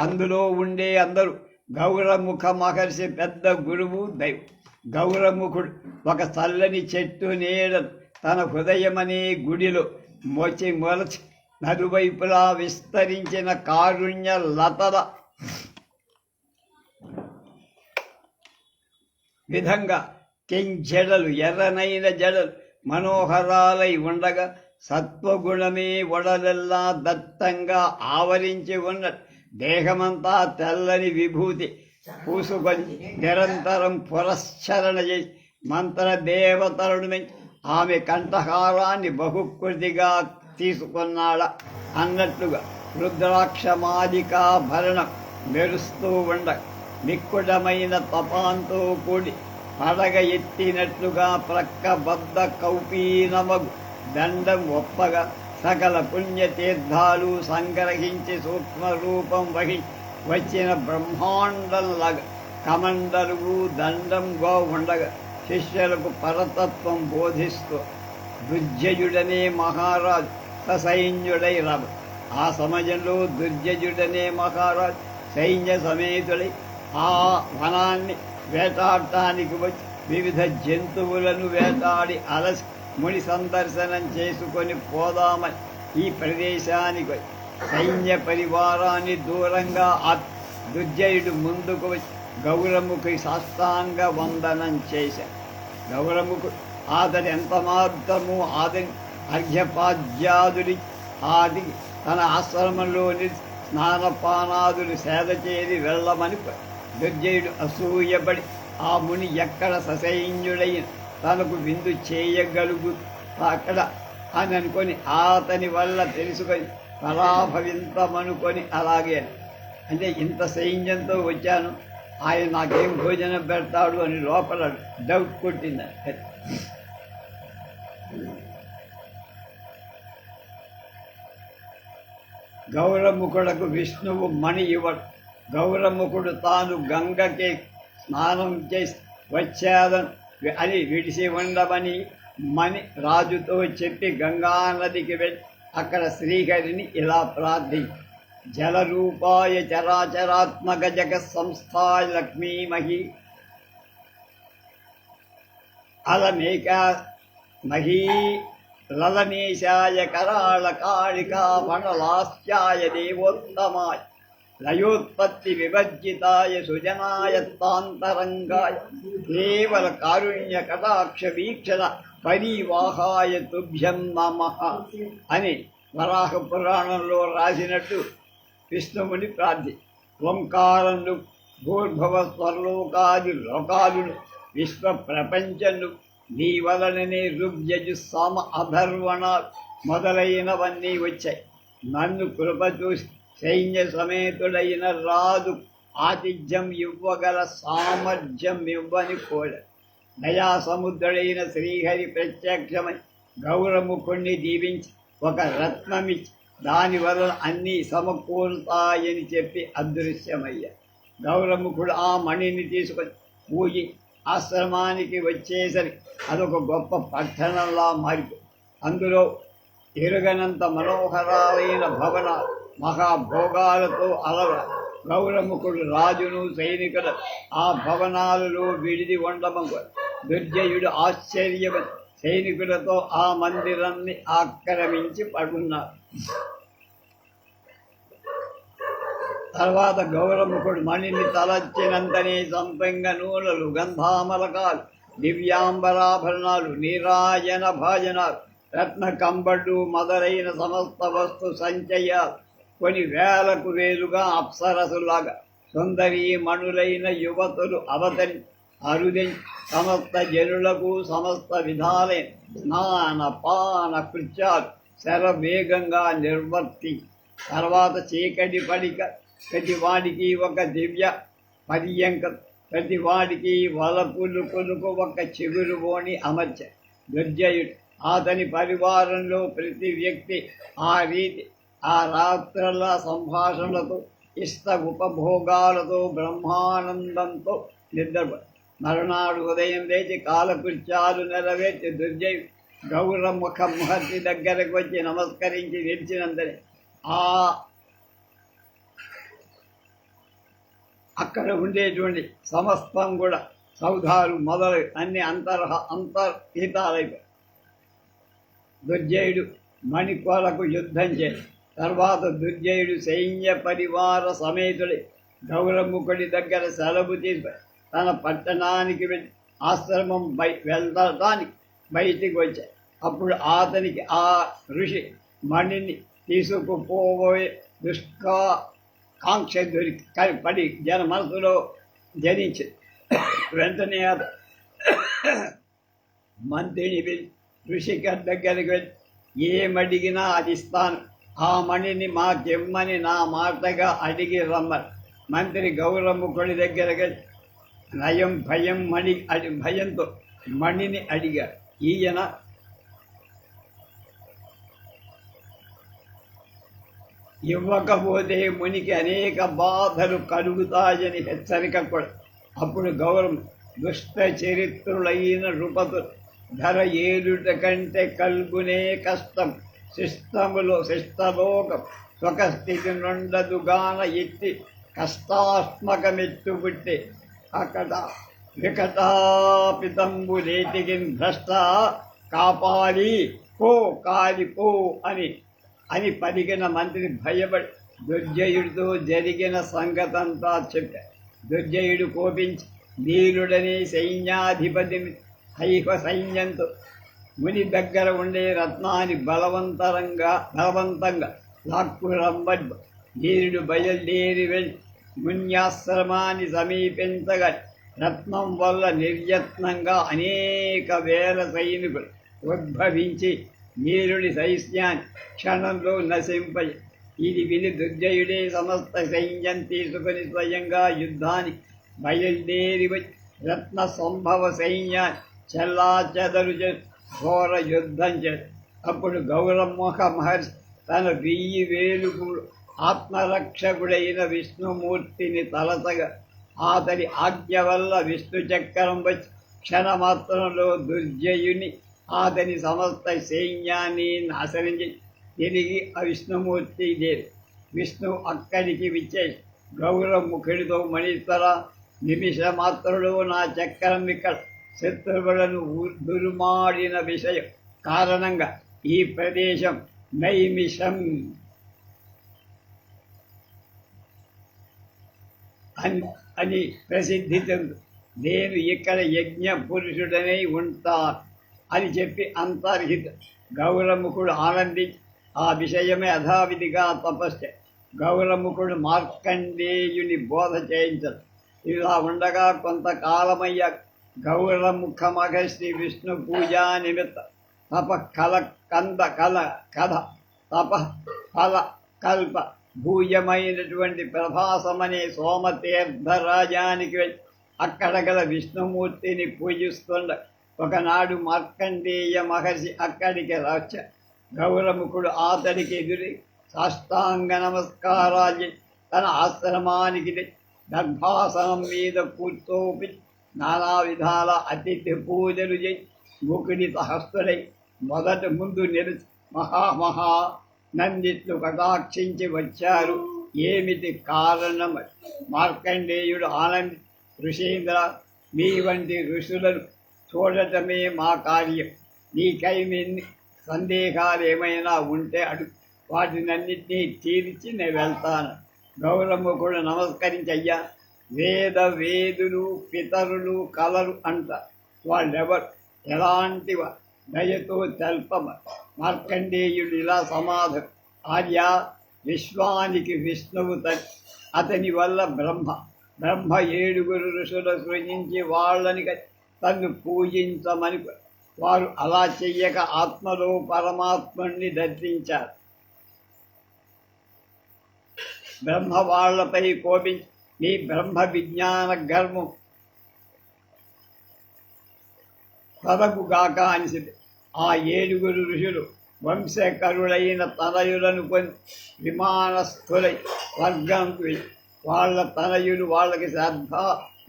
A: అందులో ఉండే అందరూ గౌరముఖ మహర్షి పెద్ద గురువు దైవం. గౌరముఖుడు ఒక చల్లని చెట్టు నీడను తన హృదయమనే గుడిలో మొలచి నలువైపులా విస్తరించిన కారుణ్య లతల విధంగా కెంజడలు ఎర్రనైన జడలు మనోహరాలై ఉండగా సత్వగుణమే ఒడలెల్లా దత్తంగా ఆవరించి ఉన్న దేహమంతా తెల్లని విభూతి పూసుకొని నిరంతరం పురశ్చరణ చేసి మంత్రదేవతలను ఆమె కంఠహారాన్ని బహుకృతిగా తీసుకున్నాడా అన్నట్లుగా రుద్రాక్షమాదికాభరణం మెరుస్తూ ఉండ నిక్కుడమైన తపాంతో కూడి పడగ ఎత్తినట్లుగా ప్రక్కబద్ధ కౌపీనమగు దండం ఒప్పగా సకల పుణ్యతీర్థాలు సంగ్రహించి సూక్ష్మరూపం వచ్చిన బ్రహ్మాండంలాగా కమండలుగు దండంగా ఉండగా శిష్యులకు పరతత్వం బోధిస్తూ దుర్జయుడనే మహారాజు ససైన్యుడై రమ. ఆ సమయంలో దుర్జయుడనే మహారాజు సైన్య సమేతుడై ఆ వనాన్ని వేటాడటానికి వచ్చి వివిధ జంతువులను వేటాడి అలసి ముని సందర్శనం చేసుకొని పోదామని ఈ ప్రదేశానికి సైన్య పరివారాన్ని దూరంగా దుర్జయుడు ముందుకు వచ్చి గౌరముఖి సాష్టాంగ వందనం చేశాడు. గౌరముఖుడు అతని ఎంత మాత్రము అతని అర్ఘ్యపాద్యాదుడి ఆది తన ఆశ్రమంలోని స్నానపానాదులు సేద చేరి వెళ్ళమని దుర్జయుడు అసూయపడి ఆ ముని ఎక్కడ ససైన్యుడైన తనకు విందు చేయగలుగు అక్కడ అని అనుకొని అతని వల్ల తెలుసుకొని పరాభవింతమనుకొని అలాగే అంటే ఇంత సైన్యంతో వచ్చాను, ఆయన నాకేం భోజనం పెడతాడు అని లోపల డౌట్ కొట్టింది. గౌరముఖుడకు విష్ణువు మణి ఇవ్వడు. గౌరముఖుడు తాను గంగకి స్నానం చేసి వచ్చాదని అని విడిసి ఉండమని మణి రాజుతో చెప్పి గంగానదికి వెళ్ళి అక్కడ శ్రీహరిని ఇలా ప్రార్థించి, జలరూపాయ చరాచరాత్మక జగత్ సంస్థాయ లక్ష్మీమహి అలమేక మహీ లలనేశాయ కరాళ కాళికా మండలాస్యాయ దేవోత్తమాయ లయోత్పత్తి విభజ్జితాయ సుజనాయ తాంతరంగాయ కేవల కారుణ్య కటాక్ష వీక్షణ పరివాహాయ తుభ్యం నమః అని వరాహ పురాణంలో రాసినట్టు విష్ణువుని ప్రార్థి. ఓంకారంలు భూర్భవ స్వర్లోకాది లోకాలును విశ్వ ప్రపంచను నీ వలననే ఋగ్యజు సామ అధర్వణ మొదలైనవన్నీ వచ్చాయి. నన్ను కృప చూసి సైన్య సమేతుడైన రాజు ఆతిథ్యం ఇవ్వగల సామర్థ్యం ఇవ్వని కోడ. దయాసముద్రుడైన శ్రీహరి ప్రత్యక్షమై గౌరముఖుణ్ణి దీవించి ఒక రత్నమిచ్చి దాని వలన అన్నీ సమకూరుతాయని చెప్పి అదృశ్యమయ్యా. గౌరముఖుడు ఆ మణిని తీసుకొని పూజి ఆశ్రమానికి వచ్చేసరికి అదొక గొప్ప పట్టణంలా మారిపో. అందులో ఎరుగనంత మనోహరాలైన భవనాలు మహాభోగాలతో అలవ. గౌరముఖుడు రాజును సైనికులు ఆ భవనాలలో విడిది ఉండమకు దుర్జయుడు ఆశ్చర్యమని సైనికులతో ఆ మందిరాన్ని ఆక్రమించి పడున్నారు. తర్వాత గౌరముఖుడు మణిని తలచ్చినంతనే సంపంగ నూనెలు, గంధామలకాలు, దివ్యాంబరాభరణాలు, నీరాజన భాజనాలు, రత్న కంబళ్ళు మొదలైన సమస్త వస్తు సంచయాలు కొన్ని వేలకు వేలుగా అప్సరసులాగా సుందరీమణులైన యువతులు అవతరి అరుదై సమస్త జనులకు సమస్త విధాలైన స్నాన పాన కృత్యాలు శరవేగంగా నిర్వర్తి. తర్వాత చీకటి పడిక ప్రతివాడికి ఒక దివ్య పర్యంక, ప్రతివాడికి వలపులు కొనుకు ఒక చిగురుబోని అమర్చ. దుర్జయుడు అతని పరివారంలో ప్రతి వ్యక్తి ఆ రీతి ఆ రాత్రుల సంభాషణలతో ఇష్ట ఉపభోగాలతో బ్రహ్మానందంతో నిద్రపడి మరునాడు ఉదయం లేచి కాలకృత్యాలు నెరవేర్చి దుర్జయుడు గౌరముఖ మహర్షి దగ్గరకు వచ్చి నమస్కరించి నిలిచినంతనే అక్కడ ఉండేటువంటి సమస్తం కూడా సౌధాలు మొదలు అన్ని అంతర్హితాలైపోయి దుర్జయుడు మణికోలకు యుద్ధం చేసి తర్వాత దుర్జయుడు సైన్య పరివార సమేతుడి గౌరముఖుడి దగ్గర సెలవు తీసుకొని తన పట్టణానికి వెళ్ళి ఆశ్రమం వెళ్ళడానికి బయటికి వచ్చాయి. అప్పుడు అతనికి ఆ ఋషి మణిని తీసుకుపోయే కాంక్ష దొరికి పడి జన మనసులో జనించి వెంటనే మంత్రిని వెళ్ళి ఋషిక దగ్గరికి వెళ్ళి ఏమడిగినా అది ఇస్తాను, ఆ మణిని మాకెమ్మని నా మాటగా అడిగి రమ్మని. మంత్రి గౌరముఖుడి దగ్గరకి భయంతో మణిని అడిగాడు. ఈయన ఇవ్వకపోతే మునికి అనేక బాధలు కలుగుతాయని హెచ్చరిక కూడా. అప్పుడు గౌరవం దుష్ట చరిత్రులైన నృపతులు ధర ఏలుట కంటే కల్గునే కష్టం, శిష్టలోకం స్వకస్థితి నుండదుగాన ఎత్తి కష్టాత్మకమెత్తుబుట్టే అక్కడ వికటాపితంబులేటికిన్ భ్రష్ట కాపాడి పో కాలిపో అని పలికిన మంత్రి భయపడి దుర్జయుడితో జరిగిన సంగతంతా చెప్పారు. దుర్జయుడు కోపించి నీలుడనే సైన్యాధిపతిని హైహ సైన్యంతో ముని దగ్గర ఉండే రత్నాన్ని బలవంతంగా లాక్కురంబడి నీరుడు బయలుదేరి వెళ్ళి మున్యాశ్రమాన్ని సమీపించగా రత్నం వల్ల నిర్యత్నంగా అనేక వేల సైనికులు ఉద్భవించి వీరుడి సైన్యాన్ని క్షణంలో నశింప. ఇది విని దుర్జయుడే సమస్త సైన్యం తీసుకుని స్వయంగా యుద్ధానికి బయలుదేరి వచ్చి రత్న సంభవ సైన్యాన్ని చెల్లా చెదరు ఘోర యుద్ధం చేసి అప్పుడు గౌరమ్ముఖ మహర్షి తన 1000 వేలుగులు ఆత్మరక్షకుడైన విష్ణుమూర్తిని తలసగా అతని ఆజ్ఞ వల్ల విష్ణు చక్రం వచ్చి క్షణమాత్రంలో దుర్జయుని అతని సమస్త సైన్యాన్ని నాశనం తిరిగి ఆ విష్ణుమూర్తి దేవి విష్ణు అక్కడికి విచ్చేసి గౌరముఖుడితో మణిస్తర నిమిషమాత్రుడు నా చక్రం ఇక్కడ శత్రువులను దుర్మాడిన విషయం కారణంగా ఈ ప్రదేశం నైమిషం అని ప్రసిద్ధి చెందు. నేను ఇక్కడ యజ్ఞ పురుషుడనై ఉంటాను అని చెప్పి అంతర్హిత గౌరముఖుడు ఆనందించి ఆ విషయమే యథావిధిగా తపస్సు. గౌరముఖుడు మార్కండేయుని బోధ చేయించదు. ఇలా ఉండగా కొంతకాలమయ్యా గౌరముఖ మహర్షి విష్ణు పూజా నిమిత్త తప కల కంద కల కథ తప ఫల కల్ప భూయమైనటువంటి ప్రభాసమనే సోమతీర్థరాజానికి వెళ్ళి అక్కడ గల విష్ణుమూర్తిని పూజిస్తుండ ఒకనాడు మార్కండేయ మహర్షి అక్కడికి వచ్చ. గౌరముఖుడు అతడికి ఎదురి సాష్టాంగ నమస్కారాలు తన ఆశ్రమానికి గర్భాసనం మీద కూర్చోపి నానా విధాల అతిథి పూజలు చేయి ముకుడిత హస్తుడై మొదట ముందు నిలిచి మహామహా నందిట్లు కటాక్షించి వచ్చారు. ఏమిటి కారణం? మార్కండేయుడు ఆనంది ఋషీంద్ర, మీ వంటి ఋషులను చూడటమే మా కార్యం. నీకైమి సందేహాలు ఏమైనా ఉంటే అడుగు, వాటినన్నింటినీ తీర్చి నేను వెళ్తాను. గౌరముఖుడు నమస్కరించయ్యా, వేదులు పితరులు కలరు అంట, వాళ్ళెవరు, ఎలాంటి దయతో తెల్పమ. మార్కండేయుడు ఇలా సమాధం, ఆర్య, విశ్వానికి విష్ణువు అతని వల్ల బ్రహ్మ 7 ఋషులు సృజించి వాళ్ళని తన్ను పూజించమని వారు అలా చెయ్యక ఆత్మలో పరమాత్ముణ్ణి దర్శించారు. బ్రహ్మ వాళ్లపై కోపించి నీ బ్రహ్మ విజ్ఞాన గర్వం తదగుగాక అనిసింది. ఆ 7 ఋషులు వంశకరులైన తనయులను పొంది విమానస్థులై స్వర్గంకు వెళ్ళి వాళ్ళ తనయులు వాళ్ళకి శ్రద్ధ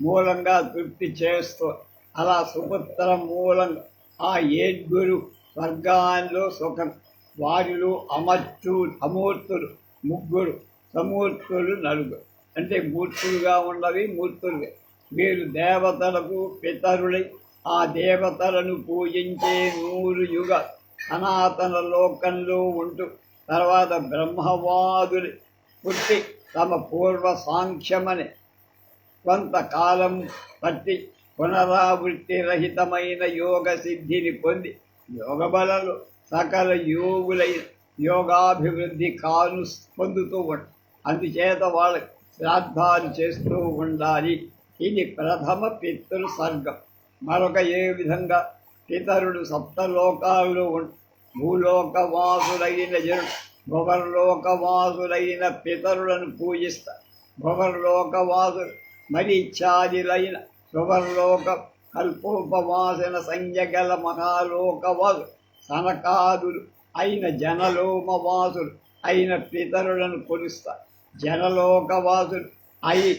A: మూలంగా తృప్తి చేస్తూ అలా సుపుత్ర మూలంగా ఆ 7 స్వర్గాల్లో సుఖం. వారిలో అమూర్తులు 3, సమూర్తులు 4. అంటే మూర్తులుగా ఉన్నవి మూర్తులుగా. వీరు దేవతలకు పితరులై ఆ దేవతలను పూజించే 100 యుగాలు సనాతన లోకంలో ఉంటూ తర్వాత బ్రహ్మవాదులు పుట్టి తమ పూర్వ సాంఖ్యమని కొంతకాలం పట్టి పునరావృత్తి రహితమైన యోగ సిద్ధిని పొంది యోగబలలో సకల యోగులైన యోగాభివృద్ధి పొందుతూ ఉంటారు. అందుచేత వాళ్ళకి శ్రాద్ధాలు చేస్తూ ఉండాలి. ఇది ప్రథమ పితృ సర్గం. మరొక ఏ విధంగా పితరుడు 7 లోకాల్లో భూలోకవాసులైన జనుడు భువర్లోకవాసులైన పితరులను పూజిస్తారు. భువర్లోకవాసులు మరీచాదిలైన సువర్లోక కల్పోపవాసన సంజ్ఞగల మహాలోకవాసులు సనకాదులు అయిన జనలోమవాసులు అయిన పితరులను కొలుస్తారు. జనలోకవాసులు అయి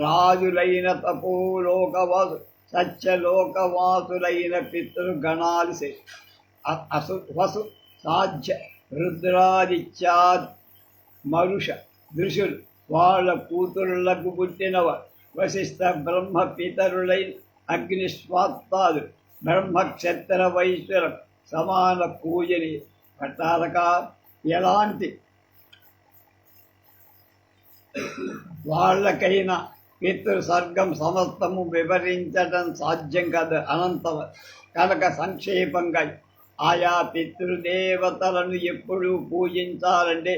A: రాజులైన తపోలోకవాసులు సత్యలోకవాసులైన పితృగణాలు వసు సాధ్య రుద్రాదిత్యా మరుష దృశులు వాళ్ళ కూతుళ్లకు పుట్టినవారు. వశిష్ఠ బ్రహ్మ పితరులైన అగ్నిశ్వాత్తాదులు బ్రహ్మక్షత్ర వైశ్వర సమాన పూజని పట్టారక. ఎలాంటి వాళ్ళకైనా పితృ సర్గం సమస్తము వివరించడం సాధ్యం కాదు, అనంతం. కనుక సంక్షేపంగా ఆయా పితృదేవతలను ఎప్పుడూ పూజించాలంటే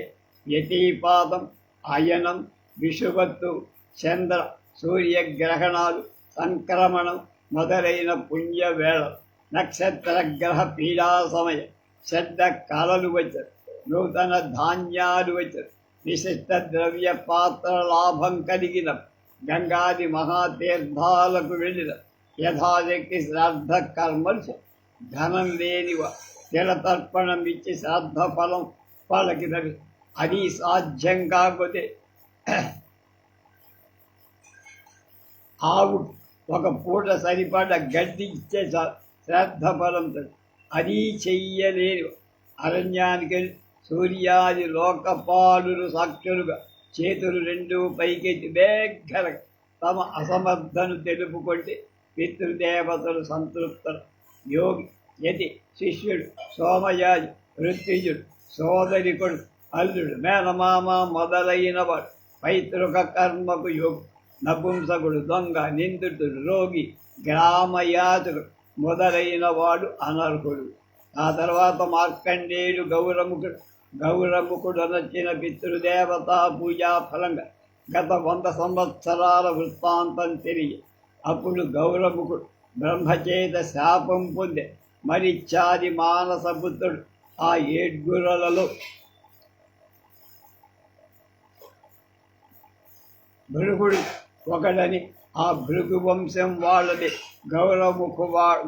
A: యతీపాదం, అయనం, విషువత్తు, చంద్ర సూర్యగ్రహణాలు సంక్రమణం మొదలైన పుణ్యవేళ నక్షత్ర గ్రహ పీడా సమయం శ్రద్ధ కళలు వచ్చారు, నూతన ధాన్యాలు వచ్చారు, విశిష్ట ద్రవ్య పాత్ర లాభం కలిగిన గంగాది మహాతీర్థాలకు వెళ్ళిన యథాశక్తి శ్రాద్ధ కర్మలు ధనం లేనివ తిలతర్పణం ఇచ్చి శ్రాద్ధ ఫలం పలకినవి. అది సాధ్యం కాకపోతే ఆవు ఒక పూట సరిపడ గడ్డి ఇచ్చే శ్రాద్ధ ఫలం అది చెయ్యలేని అరణ్యానికి సూర్యాది లోకపాలులు సాక్షులుగా చేతులు రెండు పైకెత్తి వేగ్గర తమ అసమర్థను తెలుపుకుంటే పితృదేవతలు సంతృప్తులు. యోగి యతి శిష్యుడు సోమయాజి ఋత్విజుడు సోదరికుడు అల్లుడు మేనమామ మొదలైనవాడు పైతృక కర్మకు యోగి నపుంసకుడు దొంగ నిందితుడు రోగి గ్రామయాచకుడు మొదలైన వాడు అనర్హుడు. ఆ తర్వాత మార్కండేయుడు గౌరముఖుడు నచ్చిన పితృదేవతా పూజా ఫలంగా గత 100 సంవత్సరాల వృత్తాంతం తెలియ. అప్పుడు గౌరముఖుడు బ్రహ్మచేత శాపం పొందే మరిచ్చాది మానసపుత్రుడు ఆ 7 భృగుడు ఒకడని ఆ భృగు వంశం వాళ్ళది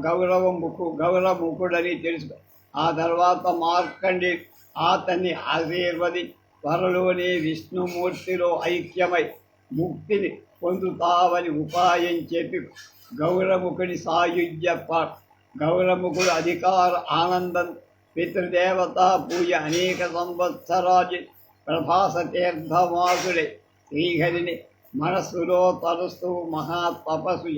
A: గౌరవముఖుడని తెలుసు. ఆ తర్వాత మార్కండి అతన్ని ఆశీర్వది త్వరలోనే విష్ణుమూర్తిలో ఐక్యమై ముక్తిని పొందుతావని ఉపాయం చెప్పి గౌరముఖుని సాయుధ్య గౌరముఖుడు అధికార ఆనందం పితృదేవతా పూజ అనేక సంవత్సరాలు ప్రభాస తీర్థవాసుడే శ్రీహరిని మనస్సులో తలుస్తూ మహాతపస్సు.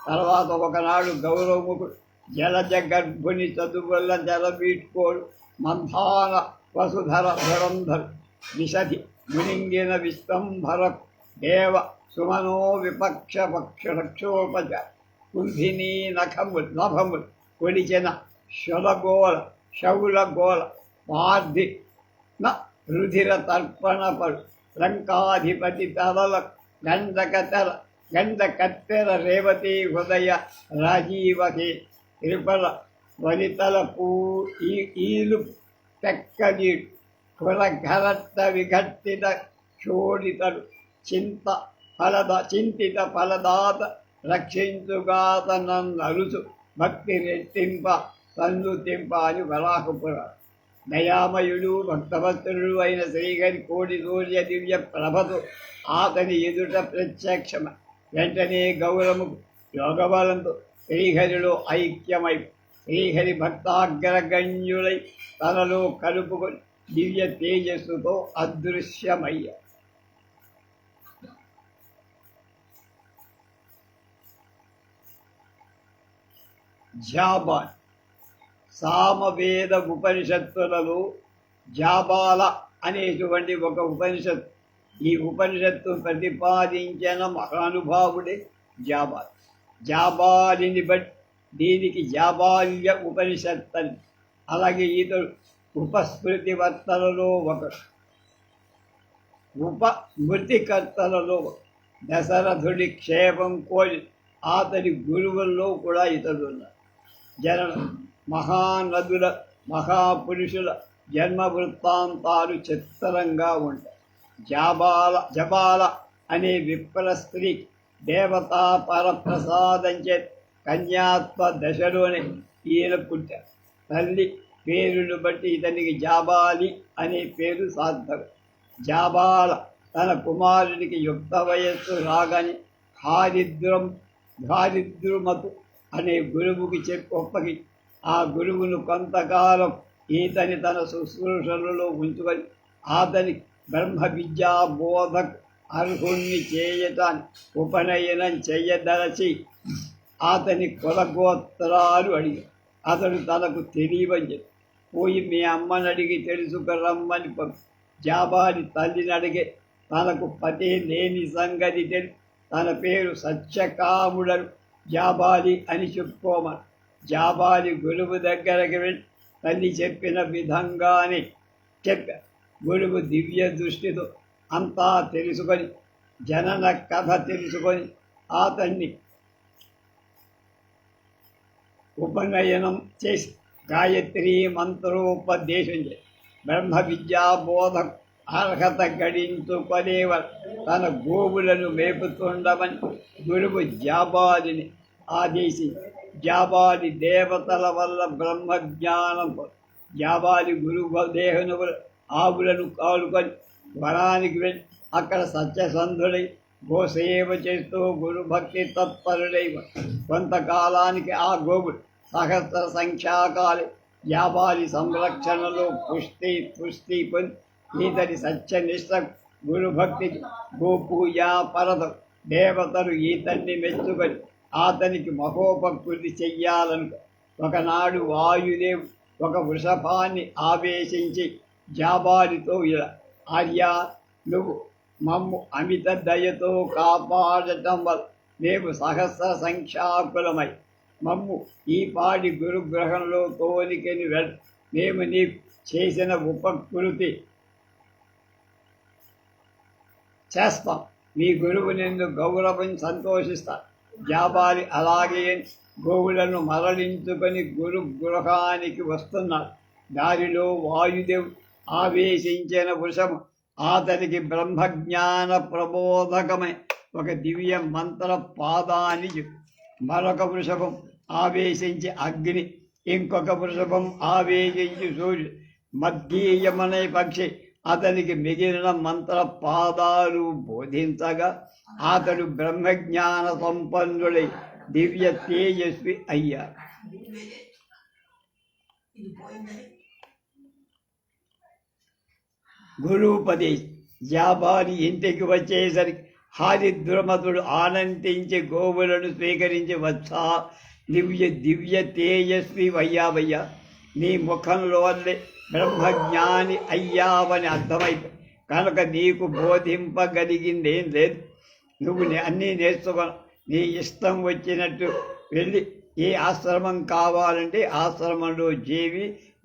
A: తర్వాత ఒకనాడు గౌరవముఖుడు జలజ గర్భుని చదువుల జలబీట్కోడు మంథాన వసుధర ధురంధరు విశధి మునింగిన విశ్వంభర దేవ సుమనో విపక్ష పక్షరక్షోపజ కుంభినీ నభములు కొలిచిన శౌలగోళ పార్థి రుధిర తర్పణపడు లంకాధిపతి తలల గంధకత్తెర రేవతి హృదయ రాజీవహి త్రిపల వనితల ఈలు తెక్కజీడు కులఘరత్త విఘట్టిత చోడితడు చింతిత ఫలదాత రక్షించుగాత నన్నరుసు భక్తి రెట్టింప సన్నుతింప అని వరాహపురాడు. దయామయుడు భక్తభక్తుడు అయిన శ్రీహరి కోడి సూర్య దివ్య ప్రభతో అతని ఎదుట ప్రత్యక్షమ. వెంటనే గౌరముకు యోగబలంతో శ్రీహరిలో ఐక్యమై శ్రీహరి భక్తాగ్రగణ్యులై తనలో కలుపుకొని దివ్య తేజస్సుతో అదృశ్యమయ్య. జాబాల్ సామవేద ఉపనిషత్తులలో జాబాల అనేటువంటి ఒక ఉపనిషత్తు. ఈ ఉపనిషత్తు ప్రతిపాదించిన మహానుభావుడే జాబాల్. జాబాలిని బట్టి దీనికి జాబాల్య ఉపనిషత్తు అని. అలాగే ఇతడు ఉపస్మృతివర్తలలో ఒకడు, ఉపస్మృతికర్తలలో దశరథుడి క్షేమం కోరి అతని గురువుల్లో కూడా ఇతడు ఉన్నారు. జననం మహానదుల మహాపురుషుల జన్మ వృత్తాంతాలు చిత్రంగా ఉంటాయి. జబాల అనే విప్ర స్త్రీ దేవతా పరప్రసాదం చే కన్యాత్వ దశలోనే ఈయన పుట్టారు. తల్లి పేరును బట్టి ఇతనికి జాబాలి అనే పేరు సార్థకం. జాబాల తన కుమారుడికి యుక్త వయస్సు రాగానే ధారిద్రుమతు అనే గురువుకి ఒప్పగి ఆ గురువును కొంతకాలం ఈతని తన శుశ్రూషలలో ఉంచుకొని అతని బ్రహ్మ విద్యా బోధకు అర్హుణ్ణి చేయటాన్ని ఉపనయనం చెయ్యదలచి అతని కులగోత్రాలు అడిగాడు. అతడు తనకు తెలియవని చెప్పి పోయి మీ అమ్మని అడిగి తెలుసుకురమ్మని జాబాలి తల్లిని అడిగే తనకు పతి లేని సంగతి తెలిసి తన పేరు సత్యకాముడను జాబాలి అని చెప్పుకోమని జాబాలి గురువు దగ్గరికి వెళ్ళి తల్లి చెప్పిన విధంగానే చెప్పారు. గురువు దివ్య దృష్టితో అంతా తెలుసుకొని జనన కథ తెలుసుకొని అతన్ని ఉపనయనం చేసి గాయత్రి మంత్రోపదేశం చేసి బ్రహ్మ విద్యాబోధ అర్హత గడించుకొనేవారు తన గోవులను మేపుతుండమని గురువు జాబాలిని ఆదేశించి జాబాలి దేవతల వల్ల బ్రహ్మజ్ఞానం జాబాలి గురువు దేహనువులు ఆవులను కాలుకొని వనానికి వెళ్ళి అక్కడ సత్యసంధుడై గోసేవ చేస్తూ గురుభక్తి తత్పరుడై కొంతకాలానికి ఆ గోవుడు సహస్ర సంఖ్యాకాలి జాబాలి సంరక్షణలో పుష్టి పొంది ఈతని సత్యనిష్ట గురుభక్తికి గోపూజ పరతం దేవతలు ఈతన్ని మెచ్చుకొని అతనికి మహోపకృతి చెయ్యాలను ఒకనాడు వాయుదేవుడు ఒక వృషభాన్ని ఆవేశించి జాబాలితో ఇలా ఆర్యా నువ్వు మమ్ము అమిత దయతో కాపాడటం వల్ల మేము సహస్ర సంఖ్యాకులమై మమ్ము ఈ పాడి గురుగ్రహంలో తోలికని వెళ్ళ మేము నీకు చేసిన ఉపకృతి చేస్తాం నీ గురువు నిన్ను గౌరవం సంతోషిస్తా జాబాలి అలాగే గోవులను మరలించుకొని గురుగృహానికి వస్తున్నాడు దారిలో వాయుదేవుడు ఆవేశించిన వృషభం అతనికి బ్రహ్మజ్ఞాన ప్రబోధకమై ఒక దివ్య మంత్ర పాదాన్ని మరొక వృషభం ఆవేశించి అగ్ని ఇంకొక వృషభం ఆవేశించి సూర్యుడు మధ్యయమనే పక్షి అతనికి మిగిలిన మంత్ర పాదాలు బోధించగా అతడు బ్రహ్మజ్ఞాన సంపన్నుడై దివ్య తేజస్వి అయ్యాడు. గురుపదేశ్ జాబాలి ఇంటికి వచ్చేసరికి హరిద్రమతుడు ఆనందించి గోవులను స్వీకరించి వచ్చా దివ్య తేజస్వి అయ్యావయ్యా నీ ముఖంలోనే బ్రహ్మజ్ఞాని అయ్యావని అర్థమైపోయి కనుక నీకు బోధింపగలిగిందేం లేదు. నువ్వు అన్నీ నేర్చుకో నీ ఇష్టం వచ్చినట్టు వెళ్ళి ఏ ఆశ్రమం కావాలంటే ఆశ్రమంలో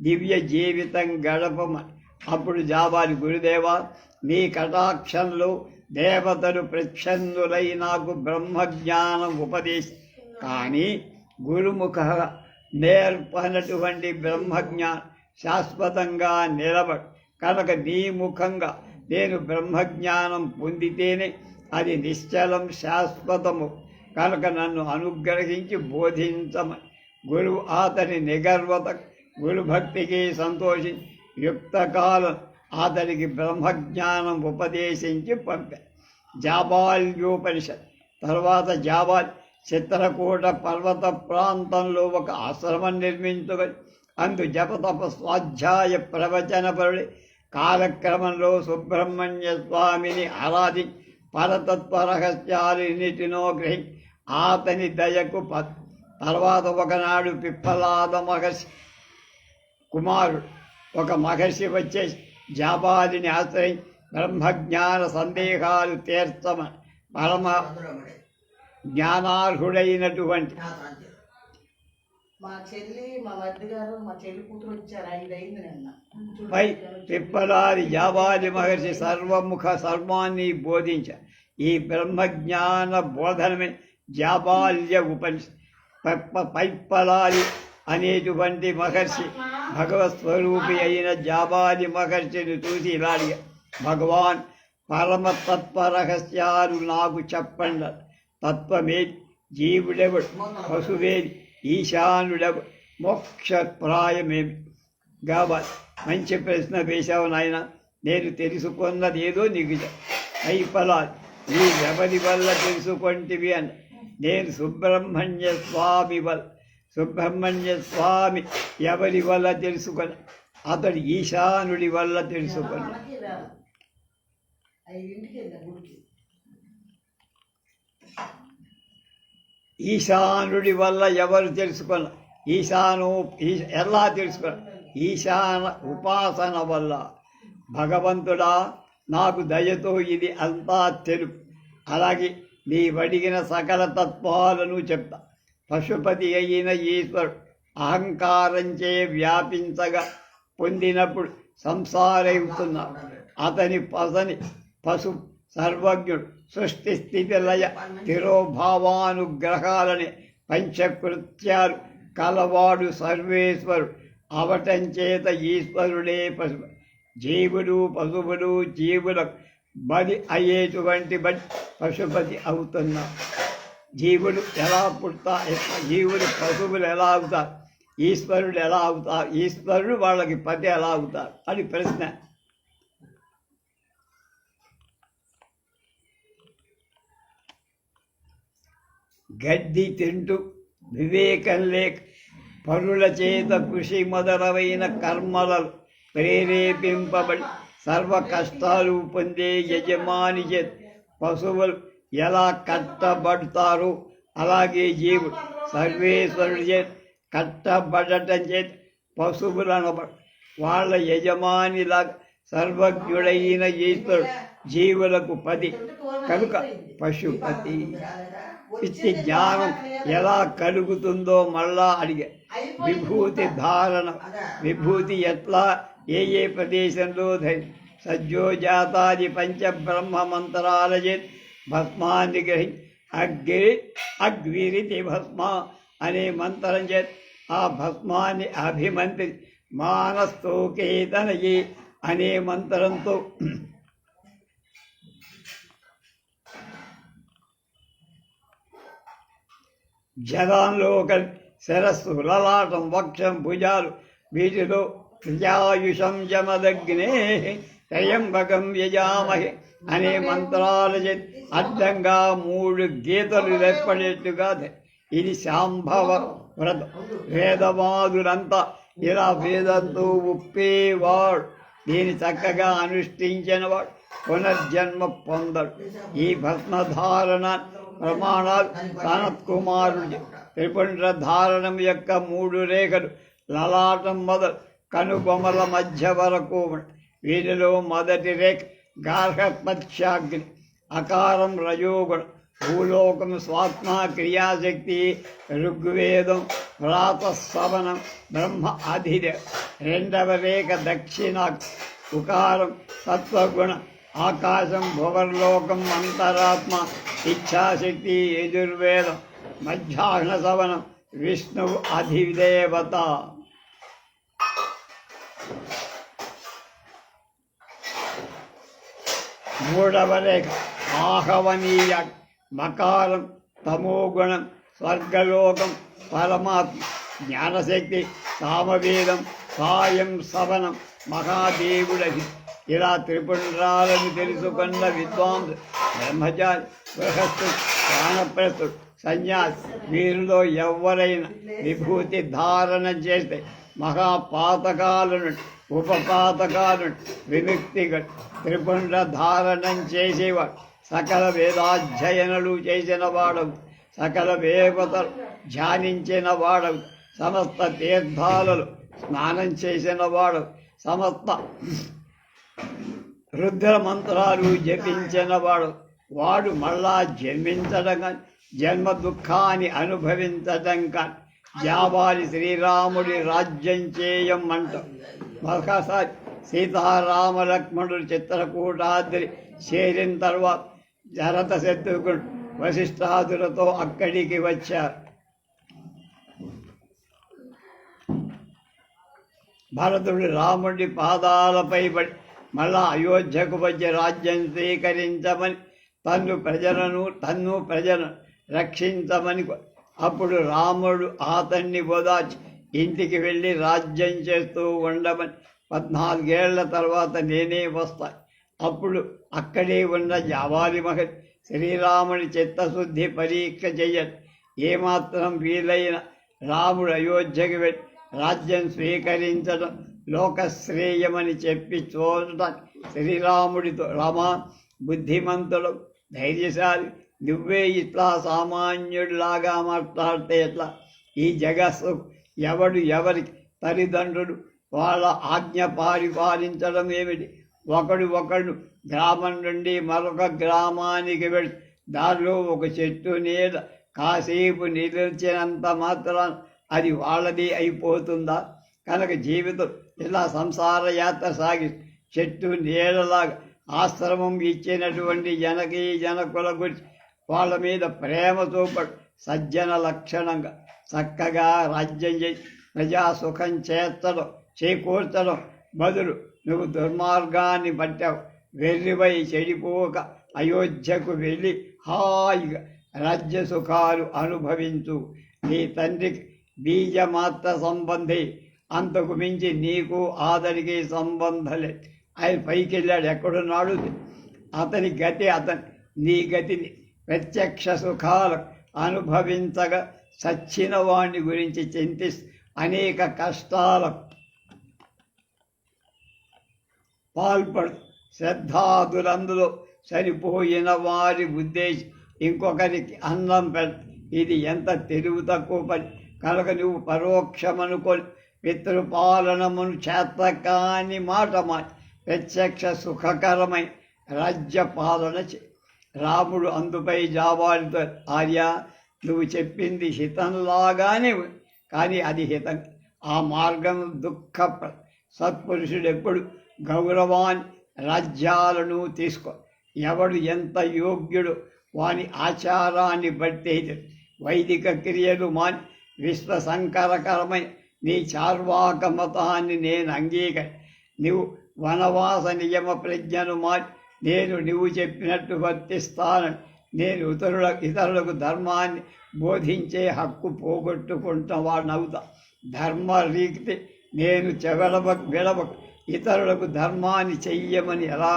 A: దివ్య జీవితం గడపమని. అప్పుడు జాబాలి గురుదేవా నీ కటాక్షంలో దేవతలు ప్రచ్ఛన్నులై నాకు బ్రహ్మజ్ఞానం ఉపదేశం కానీ గురుముఖ నేర్పనటువంటి బ్రహ్మజ్ఞానం శాశ్వతంగా నిలబడు కనుక నీ ముఖంగా నేను బ్రహ్మజ్ఞానం పొందితేనే అది నిశ్చలం శాశ్వతము కనుక నన్ను అనుగ్రహించి బోధించమని గురువు అతని నిగర్వత గురుభక్తికి సంతోషించి యుక్తకాలం అతనికి బ్రహ్మజ్ఞానం ఉపదేశించి పంపారు. జాబాల్యోపనిషత్ తర్వాత జాబాలి చిత్రకూట పర్వత ప్రాంతంలో ఒక ఆశ్రమం నిర్మించుకొని అందు జపతప స్వాధ్యాయ ప్రవచనపరుడి కాలక్రమంలో సుబ్రహ్మణ్య స్వామిని ఆరాధించి పరతత్వ రహస్యాలన్నిటినో గ్రహించి అతని దయకు తర్వాత ఒకనాడు పిప్పలాద మహర్షి కుమారుడు ఒక మహర్షి వచ్చేసి జాబాలిని ఆశ్రయించి బ్రహ్మజ్ఞాన సందేహాలు తీర్చమని పరమ జ్ఞానార్హుడైనటువంటి పై పిప్పలాది జాబాలి మహర్షి సర్వముఖ సర్వాన్ని బోధించారు. ఈ బ్రహ్మజ్ఞాన బోధనమే జాబాల్య ఉపనిషత్. పైప్పలాది అనేటువంటి మహర్షి భగవత్ స్వరూపి అయిన జాబాలి మహర్షిని చూసి ఇలా అడిగారు, భగవాన్ పరమతత్వ రహస్యాలు నాకు చెప్పండి. తత్వమేది, జీవుడెవడు, పశువేది, ఈశానుడెవడు, మోక్షప్రాయమేమి? కాబట్టి మంచి ప్రశ్న వేశావు నాయన. నేను తెలుసుకున్నది ఏదో నీకు అయిపలాది నీవెవరి వల్ల తెలుసుకొంటివి అని. నేను సుబ్రహ్మణ్య స్వామి ఎవరి వల్ల తెలుసుకొని అతడు ఈశానుడి వల్ల తెలుసుకొని. ఈశానుడి వల్ల ఎవరు తెలుసుకున్న ఎలా తెలుసుకున్న? ఈశాన ఉపాసన వల్ల. భగవంతుడా నాకు దయతో ఇది అంతా తెలుపు. అలాగే నీవడిగిన సకల తత్వాలను చెప్తా. పశుపతి అయిన ఈశ్వరుడు అహంకారంచే వ్యాపించగా పొందినప్పుడు సంసారవుతున్నాడు. అతని పసు సర్వజ్ఞుడు. సృష్టి స్థితి లయ తిరోభావానుగ్రహాలని పంచకృత్యాలు కలవాడు సర్వేశ్వరుడు. అవటం చేత ఈశ్వరుడే పశువు. జీవుడు పశువులు జీవులకు బలి అయ్యేటువంటి బలి పశుపతి అవుతున్నా. జీవుడు ఎలా జీవుడు పశువులు ఎలా అవుతారు, ఈశ్వరుడు ఎలా అవుతారు, ఈశ్వరుడు వాళ్ళకి పతి ఎలా అవుతారు అని ప్రశ్న. గడ్డి తింటూ వివేకం లేక పరుల చేత కృషి మొదలైన కర్మలలో ప్రేరేపింపబడి సర్వ కష్టాలు పొందే యజమాని చేత పశువులు ఎలా కట్టబడతారో అలాగే జీవుడు సర్వేశ్వరుడి చేత కట్టబడటం చేత పశువులు అనబడు. వాళ్ళ యజమానిలాగా సర్వజ్ఞుడైన ఈశ్వరుడు జీవులకు పది కనుక పశుపతి. ఇచ్చి జ్ఞానం ఎలా కలుగుతుందో మళ్ళా అడిగా. విభూతి ధారణ, విభూతి ఎట్లా ఏ ప్రదేశంలో సజ్జోజాతాది పంచబ్రహ్మ మంత్రాల చేత భస్మాన్ని గ్రహించి అగ్విరితి భస్మ అనే మంత్రం చేత ఆ భస్మాన్ని అభిమంత్రి మానస్తోకేతనయే అనే మంత్రంతో జలంలో శరస్సు లలాటం వక్షం భుజాలు వీటిలో ప్రజాయుషం జమదగ్నే త్రయంబకం యజామహే అనే మంత్రాల అడ్డంగా 3 గీతలు ఏర్పడేట్టుగా ఇది శాంభవ వ్రతం. వేదవాదులంతా ఇలా వేదంతో ఉప్పేవాడు. దీన్ని చక్కగా అనుష్ఠించినవాడు పునర్జన్మ పొందడు. ఈ భస్మధారణ ప్రమాణాలు సనత్కుమారుడి. త్రిపుండ్ర ధారణం యొక్క 3 రేఖలు లలాటం మొదలు కనుబొమల మధ్య వరకు. వీటిలో మొదటి రేఖ గార్హపత్యాగ్ని, అకారం రజోగుణం, భూలోకం స్వాత్మ క్రియాశక్తి, ఋగ్వేదం ప్రాతఃసవనం బ్రహ్మ అధిదే. రెండవ రేఖ దక్షిణాగ్ని, ఉకారం సత్వగుణం, ఆకాశం భువర్లోకం అంతరాత్మ ఇచ్ఛాశక్తి యజుర్వేదం, మధ్యాహ్న సవనం విష్ణువు అధిదేవత. మూడవ రేఖ ఆహవనీయ, మకారం తమోగుణం, స్వర్గలోకం పరమాత్మ జ్ఞానశక్తి, సామవేదం సాయం సవనం మహాదేవుడది. ఇలా త్రిపుండ్రాలను తెలుసుకున్న విద్వాంసు బ్రహ్మచారి గృహస్థుడు ప్రాణప్రస్థుడు సన్యాసి వీరిలో ఎవరైనా విభూతి ధారణ చేస్తే మహాపాతకాలను ఉపపాతకాలను విముక్తిగా త్రిపుండ్ర ధారణం చేసేవాడు సకల వేదాధ్యయనలు చేసిన వాడవు, సకల వేవతలు ధ్యానించిన వాడవు, సమస్త తీర్థాలలో స్నానం చేసిన వాడవు, సమస్త రుద్ర మంత్రాలు జపించిన వాడు మళ్ళా జన్మించడం కానీ జన్మ దుఃఖాన్ని అనుభవించడం కానీ జాబాలి శ్రీరాముడి రాజ్యం చేయమంటాం. ఒకసారి సీతారామ లక్ష్మణుడు చిత్రకూటాద్రి చేరిన తర్వాత జరత శత్రుఘ్నుడు వశిష్ఠాదులతో అక్కడికి వచ్చారు. భరతుడు రాముడి పాదాలపై పడి మళ్ళా అయోధ్యకు వచ్చి రాజ్యం స్వీకరించమని తన్ను ప్రజలను రక్షించమని. అప్పుడు రాముడు అతన్ని ఓదార్చి ఇంటికి వెళ్ళి రాజ్యం చేస్తూ ఉండమని, 14 ఏళ్ల తర్వాత నేనే వస్తా. అప్పుడు అక్కడే ఉన్న జావాలి మహర్షి శ్రీరాముని చిత్తశుద్ధి పరీక్ష చెయ్యడు. ఏమాత్రం వీలైన రాముడు అయోధ్యకి వెళ్ళి రాజ్యం స్వీకరించడం లోకశ్రేయమని చెప్పి చూడటం శ్రీరాముడితో, రామా బుద్ధిమంతుడు ధైర్యశాలి, నువ్వే ఇట్లా సామాన్యుడిలాగా మాట్లాడితే ఎట్లా? ఈ జగస్సు ఎవరికి తల్లిదండ్రులు వాళ్ళ ఆజ్ఞ పరిపాలించడం ఏమిటి? ఒకడు గ్రామం నుండి మరొక గ్రామానికి వెళ్ళి దారిలో ఒక చెట్టు నీడ కాసేపు నిలిచినంత మాత్రం అది వాళ్ళది అయిపోతుందా? కనుక జీవితం ఇలా సంసార యాత్ర సాగి చెట్టు నీడలాగా ఆశ్రమం ఇచ్చినటువంటి జనకీ జనకుల గురించి వాళ్ళ మీద ప్రేమతో పడు సజ్జన లక్షణంగా చక్కగా రాజ్యం చేసి ప్రజాసుఖం చేకూర్చడం బదులు నువ్వు దుర్మార్గాన్ని పట్టావు. వెర్రివై చెడిపోక అయోధ్యకు వెళ్ళి హాయిగా రాజ్య సుఖాలు అనుభవించు. నీ తండ్రికి బీజమాత్ర సంబంధి, అంతకు మించి నీకు ఆతనికి సంబంధలే. ఆయన పైకి వెళ్ళాడు, ఎక్కడున్నాడు అతని గతి నీ గతిని ప్రత్యక్ష సుఖాలు అనుభవించగా సచ్చిన వాణ్ణి గురించి చింతిస్తూ అనేక కష్టాలకు పాల్పడు. శ్రద్ధాదులందులో చనిపోయిన వారి ఉద్దేశం ఇంకొకరికి అన్నం పెడ, ఇది ఎంత తెలివి తక్కువ పని. కనుక నువ్వు పరోక్షమనుకొని పితృపాలనమును చేతకాని మాట మాని ప్రత్యక్ష సుఖకరమైన రాజ్యపాలన చే. రాముడు అందుపై జాబాలితో, ఆర్య నువ్వు చెప్పింది హితంలాగానే ఉంది, కానీ అది హితం. ఆ మార్గం దుఃఖప్ర. సత్పురుషుడు ఎప్పుడు గౌరవాన్ని రాజ్యాలను తీసుకో. ఎవడు ఎంత యోగ్యుడు వాని ఆచారాన్ని బట్టి వైదిక క్రియలు మాని విశ్వసంకరకరమైన నీ చార్వాక మతాన్ని నేను అంగీకరి. నువ్వు వనవాస నియమ ప్రజ్ఞను మాని నువ్వు చెప్పినట్టు వర్తిస్తానని నేను ఇతరులకు ధర్మాన్ని బోధించే హక్కు పోగొట్టుకుంటున్నవాడినవుతా. ధర్మరీతి నేను విడవకు. ఇతరులకు ధర్మాన్ని చెయ్యమని ఎలా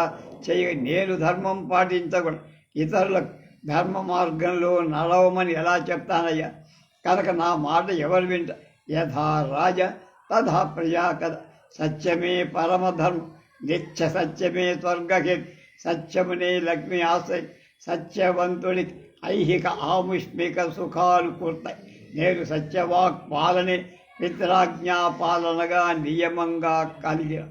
A: నేను ధర్మం పాటించకూడదు, ఇతరులకు ధర్మ మార్గంలో నడవమని ఎలా చెప్తానయ్యా? కనుక నా మాట ఎవరు వింట? యథా రాజ తథా ప్రజా కథ. సత్యమే పరమధర్మం, నిత్య సత్యమే స్వర్గహిత్. సత్యమునే లక్ష్మి ఆశ్రయి. సత్యవంతుడికి ఐహిక ఆముష్మిక సుఖాలు కూర్తాయి. నేను సత్యవాక్ పాలనే పిత్రాజ్ఞా పాలనగా నియమంగా కలిగిన.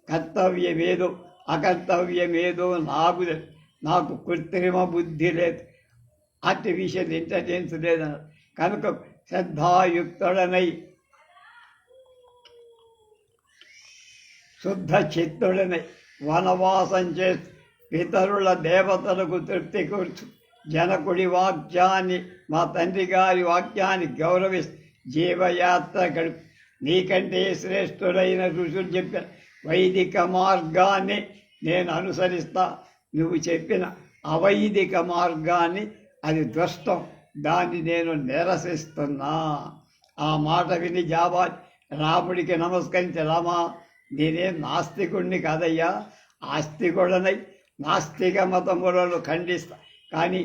A: కర్తవ్యమేదో అకర్తవ్యమేదో నాకు కృత్రిమ బుద్ధి లేదు, ఆర్టిఫిషియల్ ఇంటెలిజెన్స్ లేదన్నారు. కనుక శ్రద్ధాయుక్తుడనై శుద్ధ చిత్తుడనై వనవాసం చేస్తూ పితరుల దేవతలకు తృప్తి కూర్చు. జనకుడి వాక్యాన్ని, మా తండ్రి గారి వాక్యాన్ని గౌరవిస్తూ జీవయాత్ర గడుపు. నీకంటే శ్రేష్ఠుడైన ఋషులు చెప్పిన వైదిక మార్గాన్ని నేను అనుసరిస్తా. నువ్వు చెప్పిన అవైదిక మార్గాన్ని అది దుష్టం, దాన్ని నేను నిరసిస్తున్నా. ఆ మాట విని జాబాలి రాముడికి నమస్కరించి, రామా నేనేం నాస్తికుడిని కాదయ్యా, ఆస్తికుడనై నాస్తిక మతములను ఖండిస్తా. కానీ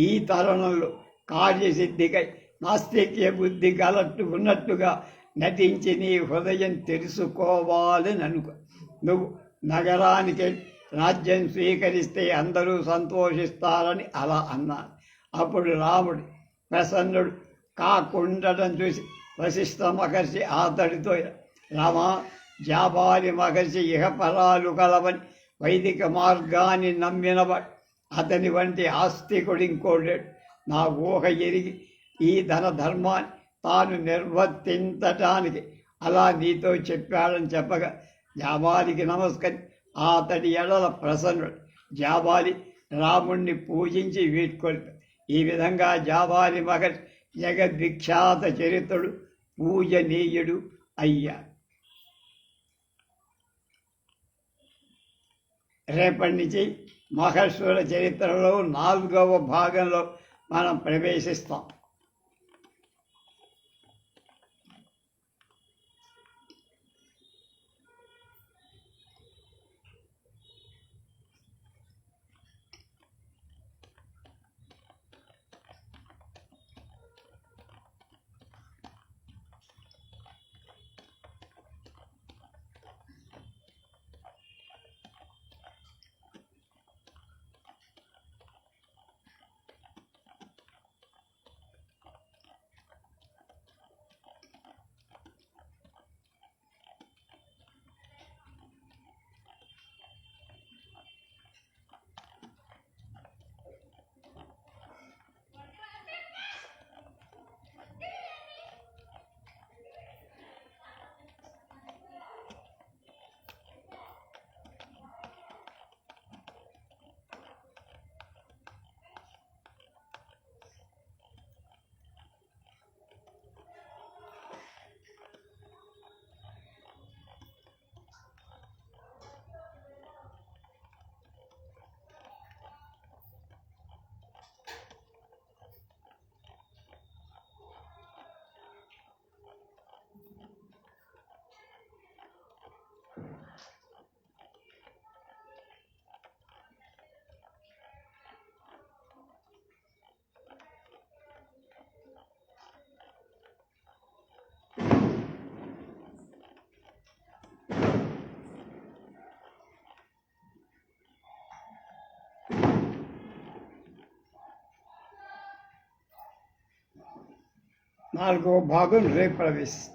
A: ఈ తరుణంలో కార్యసిద్ధికై నాస్తిక్య బుద్ధి ఉన్నట్టుగా నటించి నీ హృదయం తెలుసుకోవాలని అనుకో. నువ్వు నగరానికి రాజ్యం స్వీకరిస్తే అందరూ సంతోషిస్తారని అలా అన్నాను. అప్పుడు రాముడు ప్రసన్నుడు కాకుండటం చూసి వశిష్ఠ మహర్షి అతడితో, రామా జాబాలి మహర్షి ఇహపరాలు కలవని వైదిక మార్గాన్ని నమ్మినవాడు, అతని వంటి ఆస్తికుడు ఇంకోలేడు. నా ఊహ ఎరిగి ఈ ధర్మాన్ని తాను నిర్వర్తించటానికి అలా నీతో చెప్పాడని చెప్పగా జాబాలికి నమస్కరి అతడి ఎడల ప్రసన్నుడు. జాబాలి రాముణ్ణి పూజించి వీడ్కొల్పాడు. ఈ విధంగా జాబాలి మహర్షి జగద్విఖ్యాత చరిత్రుడు, పూజనీయుడు అయ్యాడు. రేపటి నుంచి మహర్షుల చరిత్రలో 4వ భాగంలో మనం ప్రవేశిస్తాం. 4వ భాగం రేపు ప్రవేశిస్తుంది.